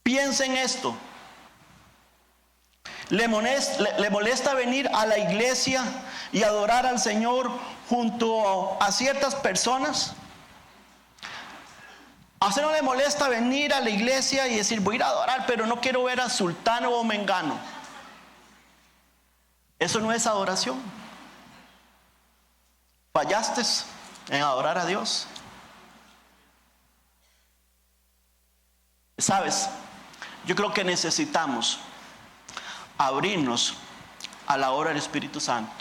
Piensa en esto. ¿Le molesta venir a la iglesia y adorar al Señor junto a ciertas personas? ¿A usted no le molesta venir a la iglesia y decir, voy a ir a adorar, pero no quiero ver a sultano o mengano? Eso no es adoración. Fallaste en adorar a Dios. ¿Sabes? Yo creo que necesitamos abrirnos a la obra del Espíritu Santo.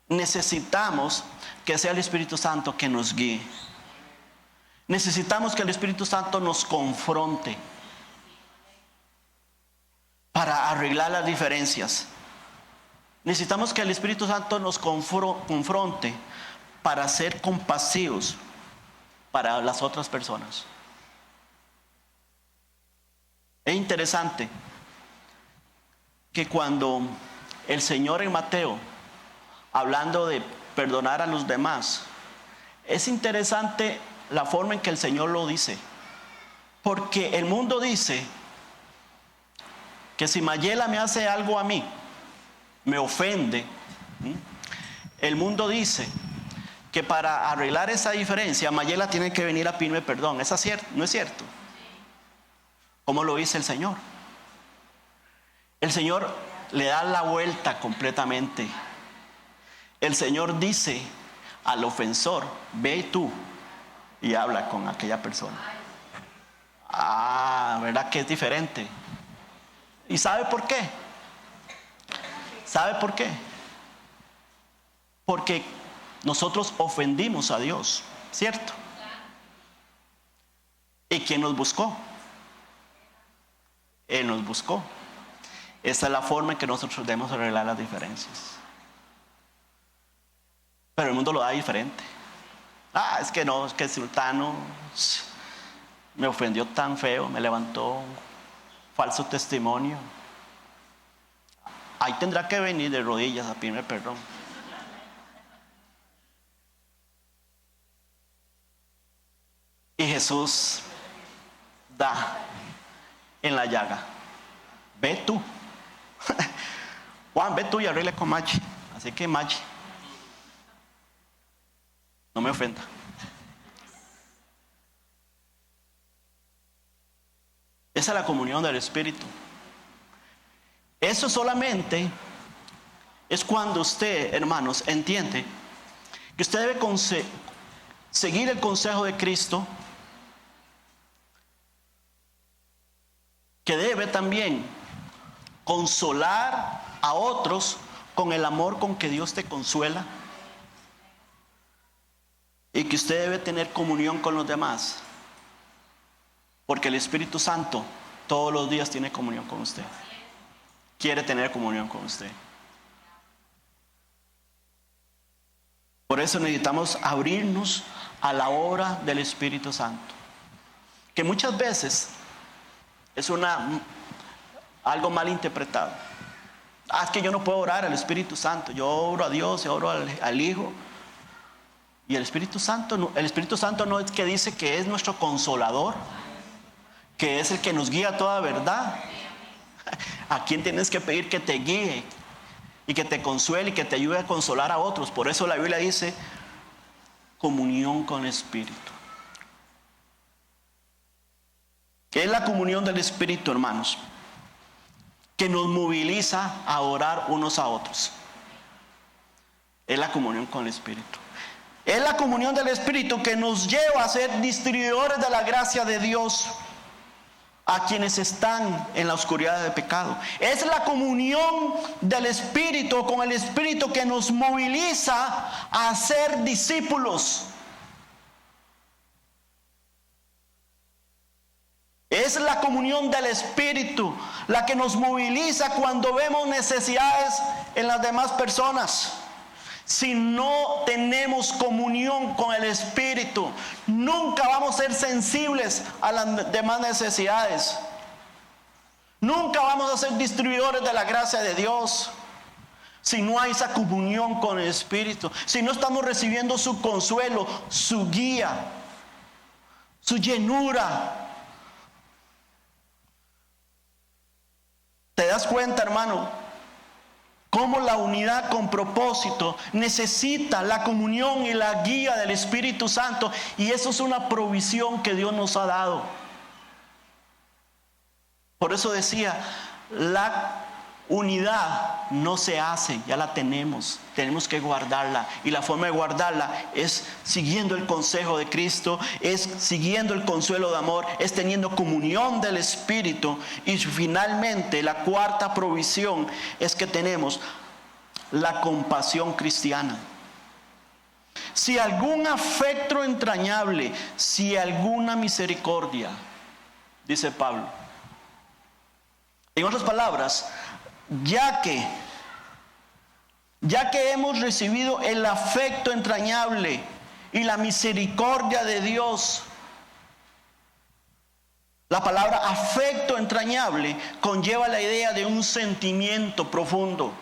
Necesitamos que sea el Espíritu Santo que nos guíe. Necesitamos que el Espíritu Santo nos confronte para arreglar las diferencias. Necesitamos que el Espíritu Santo nos confronte para ser compasivos para las otras personas. Es interesante que cuando el Señor en Mateo, hablando de perdonar a los demás, es interesante la forma en que el Señor lo dice. Porque el mundo dice que si Mayela me hace algo a mí, me ofende, el mundo dice que para arreglar esa diferencia, Mayela tiene que venir a pedirme perdón. ¿Es cierto? ¿No es cierto? ¿Cómo lo dice el Señor? El Señor le da la vuelta completamente. El Señor dice al ofensor, ve tú y habla con aquella persona. ¿Verdad que es diferente? ¿Y sabe por qué? ¿Sabe por qué? Porque nosotros ofendimos a Dios, ¿cierto? ¿Y quién nos buscó? Él nos buscó. Esa es la forma en que nosotros debemos arreglar las diferencias. Pero el mundo lo da diferente. Es que no, es que el sultano me ofendió tan feo, me levantó un falso testimonio. Ahí tendrá que venir de rodillas a pedirme perdón. Y Jesús da en la llaga. Ve tú. Juan, ve tú y arregla con Machi. Así que Machi, no me ofenda. Esa es la comunión del Espíritu. Eso solamente es cuando usted, hermanos, entiende que usted debe seguir el consejo de Cristo, que debe también consolar a otros con el amor con que Dios te consuela, y que usted debe tener comunión con los demás, porque el Espíritu Santo todos los días tiene comunión con usted, quiere tener comunión con usted. Por eso necesitamos abrirnos a la obra del Espíritu Santo, que muchas veces es algo mal interpretado. Es que yo no puedo orar al Espíritu Santo. Yo oro a Dios, yo oro al Hijo. Y el Espíritu Santo no es que dice que es nuestro consolador, que es el que nos guía a toda verdad. ¿A quién tienes que pedir que te guíe y que te consuele y que te ayude a consolar a otros? Por eso la Biblia dice comunión con el Espíritu. ¿Qué es la comunión del Espíritu, hermanos? Que nos moviliza a orar unos a otros. Es la comunión con el Espíritu. Es la comunión del Espíritu que nos lleva a ser distribuidores de la gracia de Dios a quienes están en la oscuridad del pecado. Es la comunión del Espíritu con el Espíritu que nos moviliza a ser discípulos. Es la comunión del Espíritu la que nos moviliza cuando vemos necesidades en las demás personas. Si no tenemos comunión con el Espíritu, nunca vamos a ser sensibles a las demás necesidades. Nunca vamos a ser distribuidores de la gracia de Dios. Si no hay esa comunión con el Espíritu, si no estamos recibiendo su consuelo, su guía, su llenura. ¿Te das cuenta, hermano? Cómo la unidad con propósito necesita la comunión y la guía del Espíritu Santo. Y eso es una provisión que Dios nos ha dado. Por eso decía, la unidad no se hace, ya la tenemos. Tenemos que guardarla. Y la forma de guardarla es siguiendo el consejo de Cristo, es siguiendo el consuelo de amor, es teniendo comunión del Espíritu. Y finalmente la cuarta provisión es que tenemos la compasión cristiana. Si algún afecto entrañable, si alguna misericordia, dice Pablo. En otras palabras, ya que hemos recibido el afecto entrañable y la misericordia de Dios, la palabra afecto entrañable conlleva la idea de un sentimiento profundo.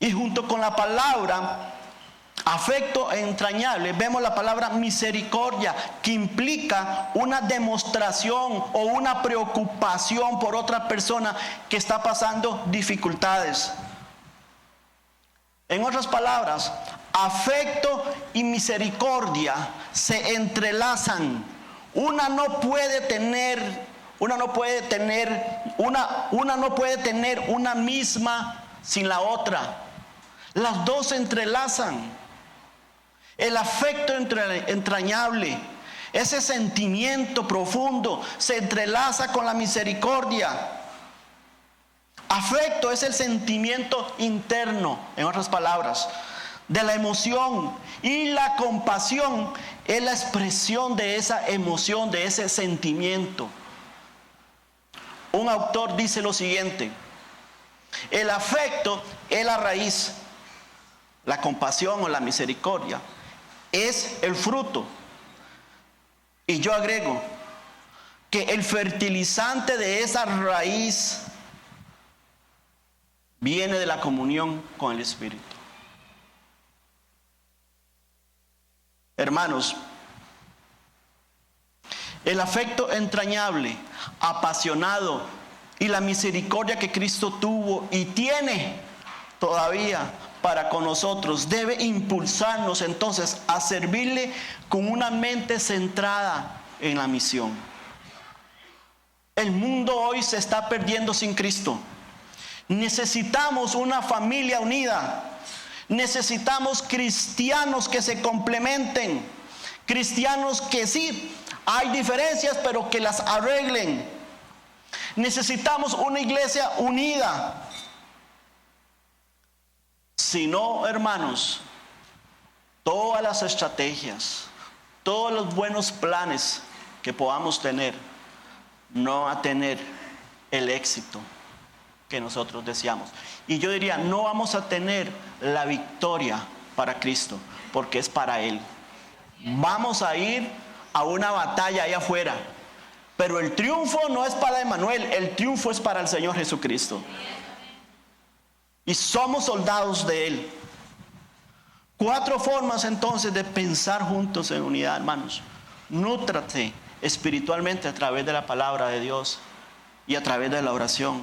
Y junto con la palabra afecto entrañable vemos la palabra misericordia, que implica una demostración o una preocupación por otra persona que está pasando dificultades. En otras palabras, afecto y misericordia se entrelazan. Una no puede tener una misma sin la otra. Las dos se entrelazan. El afecto entrañable, ese sentimiento profundo, se entrelaza con la misericordia. Afecto es el sentimiento interno, en otras palabras, de la emoción. Y la compasión es la expresión de esa emoción, de ese sentimiento. Un autor dice lo siguiente: el afecto es la raíz, la compasión o la misericordia es el fruto. Y yo agrego que el fertilizante de esa raíz viene de la comunión con el Espíritu. Hermanos, el afecto entrañable, apasionado y la misericordia que Cristo tuvo y tiene todavía para con nosotros debe impulsarnos entonces a servirle con una mente centrada en la misión. El mundo hoy se está perdiendo sin Cristo. Necesitamos una familia unida. Necesitamos cristianos que se complementen. Cristianos que sí, hay diferencias, pero que las arreglen. Necesitamos una iglesia unida. Si no, hermanos, todas las estrategias, todos los buenos planes que podamos tener, no va a tener el éxito que nosotros deseamos. Y yo diría, no vamos a tener la victoria para Cristo, porque es para Él. Vamos a ir a una batalla allá afuera, pero el triunfo no es para Emmanuel, el triunfo es para el Señor Jesucristo. Y somos soldados de Él. 4 formas entonces de pensar juntos en unidad, hermanos. Nútrate espiritualmente a través de la palabra de Dios y a través de la oración.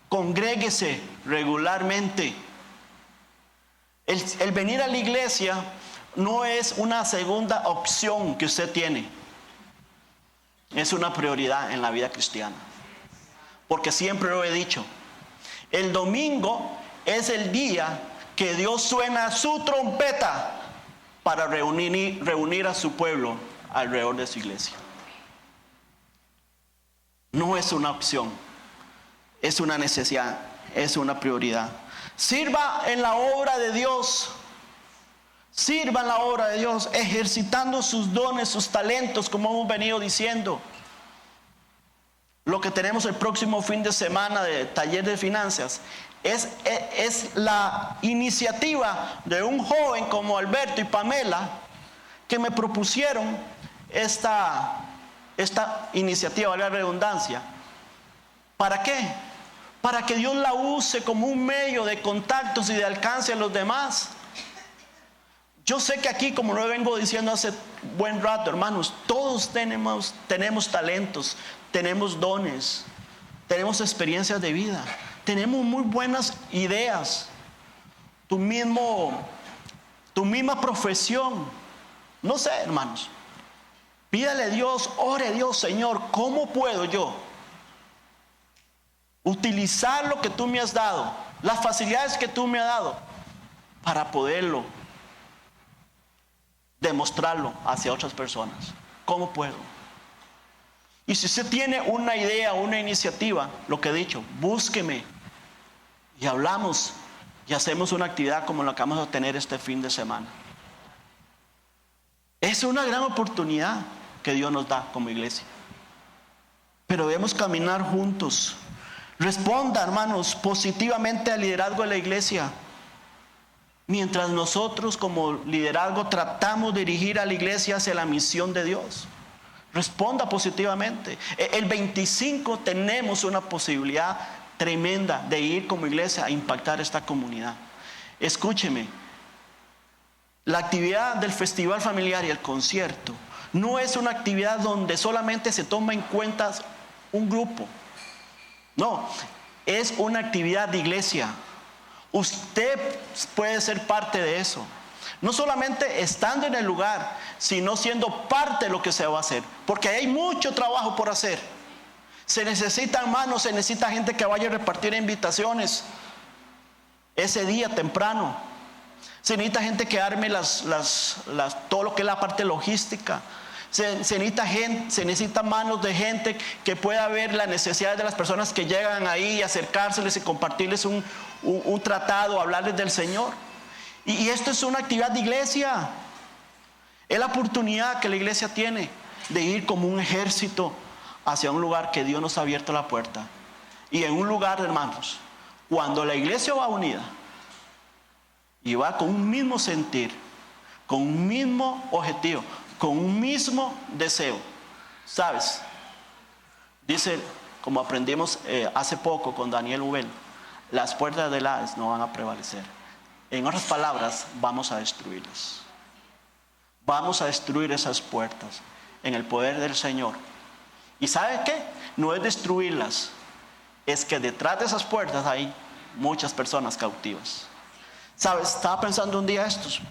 Congréguese regularmente. El venir a la iglesia no es una segunda opción que usted tiene. Es una prioridad en la vida cristiana. Porque siempre lo he dicho. El domingo es el día que Dios suena su trompeta para reunir a su pueblo alrededor de su iglesia. No es una opción, es una necesidad, es una prioridad. Sirva en la obra de Dios. Sirva en la obra de Dios, ejercitando sus dones, sus talentos, como hemos venido diciendo. Lo que tenemos el próximo fin de semana de taller de finanzas es la iniciativa de un joven como Alberto y Pamela que me propusieron esta iniciativa, vale la redundancia. ¿Para qué? Para que Dios la use como un medio de contactos y de alcance a los demás. Yo sé que aquí, como lo vengo diciendo hace buen rato, hermanos, todos tenemos talentos, tenemos dones, tenemos experiencias de vida, tenemos muy buenas ideas. Tu misma profesión. No sé, hermanos. Pídale a Dios, ore a Dios, Señor, ¿cómo puedo yo utilizar lo que tú me has dado, las facilidades que tú me has dado, para poderlo demostrarlo hacia otras personas? ¿Cómo puedo? Y si usted tiene una idea, una iniciativa, lo que he dicho, búsqueme y hablamos y hacemos una actividad como la que vamos a tener este fin de semana. Es una gran oportunidad que Dios nos da como iglesia, pero debemos caminar juntos. Responda, hermanos, positivamente al liderazgo de la iglesia. Mientras nosotros como liderazgo tratamos de dirigir a la iglesia hacia la misión de Dios. Responda positivamente. El 25 tenemos una posibilidad tremenda de ir como iglesia a impactar esta comunidad. Escúcheme, la actividad del festival familiar y el concierto no es una actividad donde solamente se toma en cuenta un grupo. No, es una actividad de iglesia. Usted puede ser parte de eso. No solamente estando en el lugar, sino siendo parte de lo que se va a hacer. Porque hay mucho trabajo por hacer. Se necesitan manos, se necesita gente que vaya a repartir invitaciones ese día temprano. Se necesita gente que arme todo lo que es la parte logística. Se necesita manos de gente que pueda ver las necesidades de las personas que llegan ahí y acercárseles y compartirles un tratado, hablarles del Señor. Y esto es una actividad de iglesia. Es la oportunidad que la iglesia tiene de ir como un ejército hacia un lugar que Dios nos ha abierto la puerta. Y en un lugar, hermanos, cuando la iglesia va unida y va con un mismo sentir, con un mismo objetivo, con un mismo deseo, ¿sabes? Dice, como aprendimos hace poco con Daniel Ubel, las puertas del Hades no van a prevalecer. En otras palabras, vamos a destruirlas. Vamos a destruir esas puertas en el poder del Señor. ¿Y sabe qué? No es destruirlas, es que detrás de esas puertas hay muchas personas cautivas. ¿Sabes? Estaba pensando un día estos.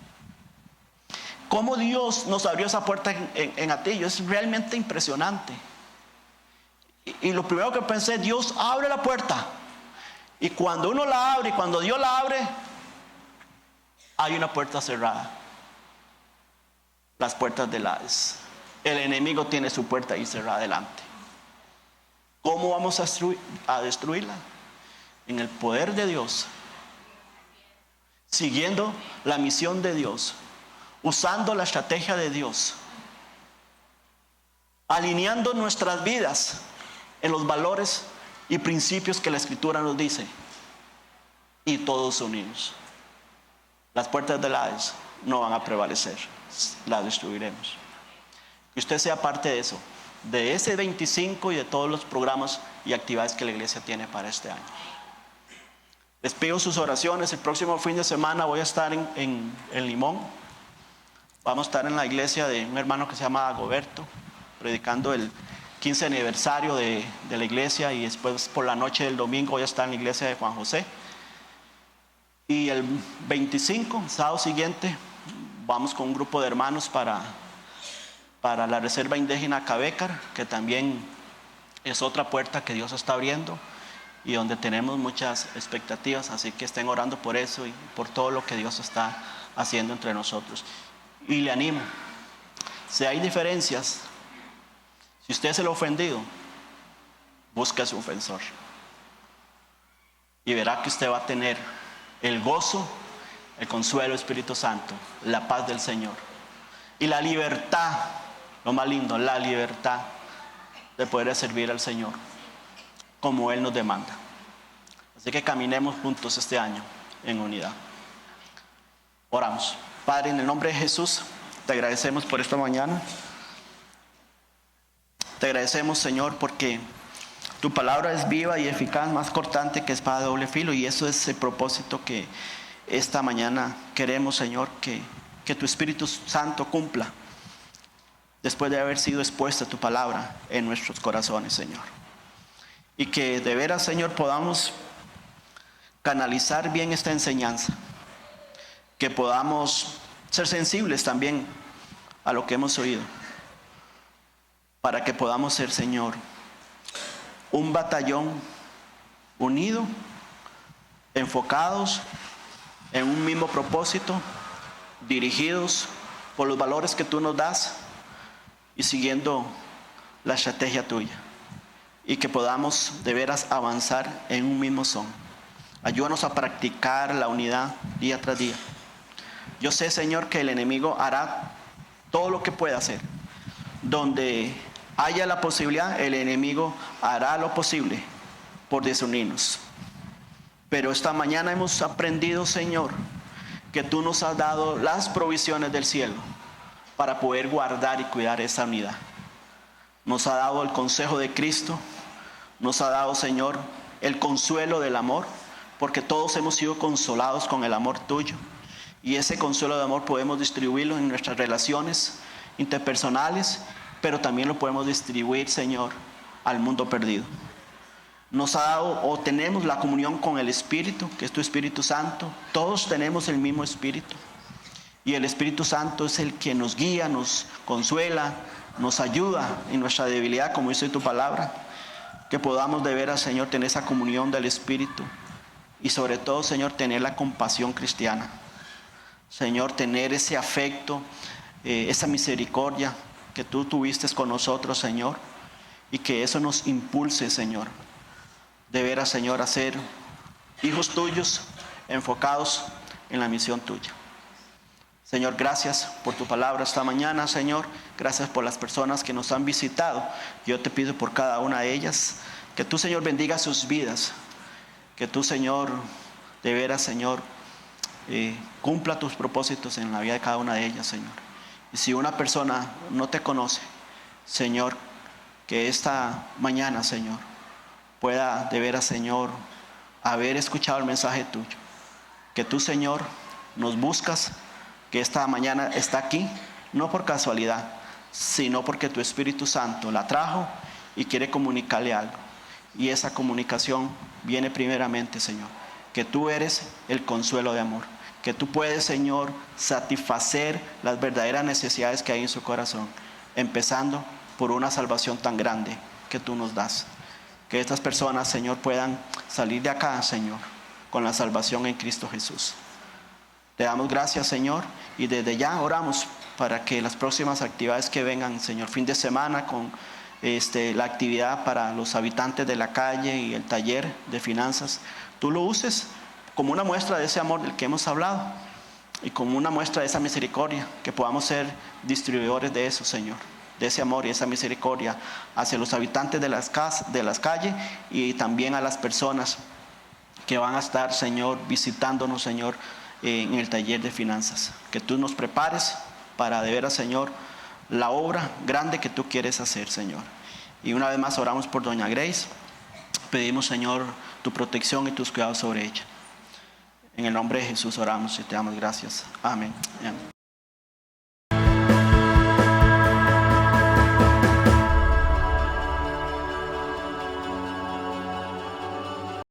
Cómo Dios nos abrió esa puerta en Atillo. Es realmente impresionante. Y lo primero que pensé, Dios abre la puerta. Y cuando uno la abre, y cuando Dios la abre, hay una puerta cerrada. Las puertas del Hades. El enemigo tiene su puerta ahí cerrada adelante. ¿Cómo vamos a destruirla? En el poder de Dios. Siguiendo la misión de Dios. Usando la estrategia de Dios. Alineando nuestras vidas en los valores y principios que la Escritura nos dice. Y todos unidos. Las puertas del Hades no van a prevalecer. Las destruiremos. Que usted sea parte de eso. De ese 25 y de todos los programas y actividades que la iglesia tiene para este año. Les pido sus oraciones. El próximo fin de semana voy a estar en Limón. Vamos a estar en la iglesia de un hermano que se llama Agoberto, predicando el 15 aniversario de la iglesia, y después por la noche del domingo voy a estar en la iglesia de Juan José. Y el 25, sábado siguiente, vamos con un grupo de hermanos para la reserva indígena Cabécar, que también es otra puerta que Dios está abriendo y donde tenemos muchas expectativas, así que estén orando por eso y por todo lo que Dios está haciendo entre nosotros. Y le animo, si hay diferencias, si usted es el ofendido, busque a su ofensor y verá que usted va a tener el gozo, el consuelo del Espíritu Santo, la paz del Señor y la libertad, lo más lindo, la libertad de poder servir al Señor como Él nos demanda. Así que caminemos juntos este año en unidad. Oramos. Padre, en el nombre de Jesús, te agradecemos por esta mañana. Te agradecemos, Señor, porque tu palabra es viva y eficaz, más cortante que espada de doble filo, y eso es el propósito que esta mañana queremos, Señor, que tu Espíritu Santo cumpla después de haber sido expuesta tu palabra en nuestros corazones, Señor. Y que de veras, Señor, podamos canalizar bien esta enseñanza. Que podamos ser sensibles también a lo que hemos oído. Para que podamos ser, Señor, un batallón unido, enfocados en un mismo propósito, dirigidos por los valores que tú nos das y siguiendo la estrategia tuya. Y que podamos de veras avanzar en un mismo son. Ayúdanos a practicar la unidad día tras día. Yo sé, Señor, que el enemigo hará todo lo que pueda hacer. Donde haya la posibilidad, el enemigo hará lo posible por desunirnos. Pero esta mañana hemos aprendido, Señor, que tú nos has dado las provisiones del cielo para poder guardar y cuidar esa unidad. Nos ha dado el consejo de Cristo, nos ha dado, Señor, el consuelo del amor, porque todos hemos sido consolados con el amor tuyo. Y ese consuelo de amor podemos distribuirlo en nuestras relaciones interpersonales, pero también lo podemos distribuir, Señor, al mundo perdido. Nos ha dado o tenemos la comunión con el Espíritu, que es tu Espíritu Santo. Todos tenemos el mismo Espíritu. Y el Espíritu Santo es el que nos guía, nos consuela, nos ayuda en nuestra debilidad, como dice tu palabra. Que podamos de veras, Señor, tener esa comunión del Espíritu. Y sobre todo, Señor, tener la compasión cristiana. Señor, tener ese afecto, esa misericordia que tú tuviste con nosotros, Señor. Y que eso nos impulse, Señor, de veras, Señor, a ser hijos tuyos, enfocados en la misión tuya. Señor, gracias por tu palabra esta mañana, Señor. Gracias por las personas que nos han visitado. Yo te pido por cada una de ellas, que tú, Señor, bendiga sus vidas. Que tú, Señor, de veras, Señor, cumpla tus propósitos en la vida de cada una de ellas, Señor. Y si una persona no te conoce, Señor, que esta mañana, Señor, pueda de veras, Señor, haber escuchado el mensaje tuyo. Que tú, Señor, nos buscas, que esta mañana está aquí, no por casualidad, sino porque tu Espíritu Santo la trajo y quiere comunicarle algo. Y esa comunicación viene primeramente, Señor, que tú eres el consuelo de amor, que tú puedes, Señor, satisfacer las verdaderas necesidades que hay en su corazón, empezando por una salvación tan grande que tú nos das. Que estas personas, Señor, puedan salir de acá, Señor, con la salvación en Cristo Jesús. Te damos gracias, Señor, y desde ya oramos para que las próximas actividades que vengan, Señor, fin de semana con la actividad para los habitantes de la calle y el taller de finanzas, tú lo uses como una muestra de ese amor del que hemos hablado y como una muestra de esa misericordia, que podamos ser distribuidores de eso, Señor, de ese amor y esa misericordia hacia los habitantes de las calles y también a las personas que van a estar, Señor, visitándonos, Señor, en el taller de finanzas. Que tú nos prepares para de veras, Señor, la obra grande que tú quieres hacer, Señor. Y una vez más oramos por doña Grace. Pedimos, Señor, tu protección y tus cuidados sobre ella. En el nombre de Jesús oramos y te damos gracias. Amén. Amén.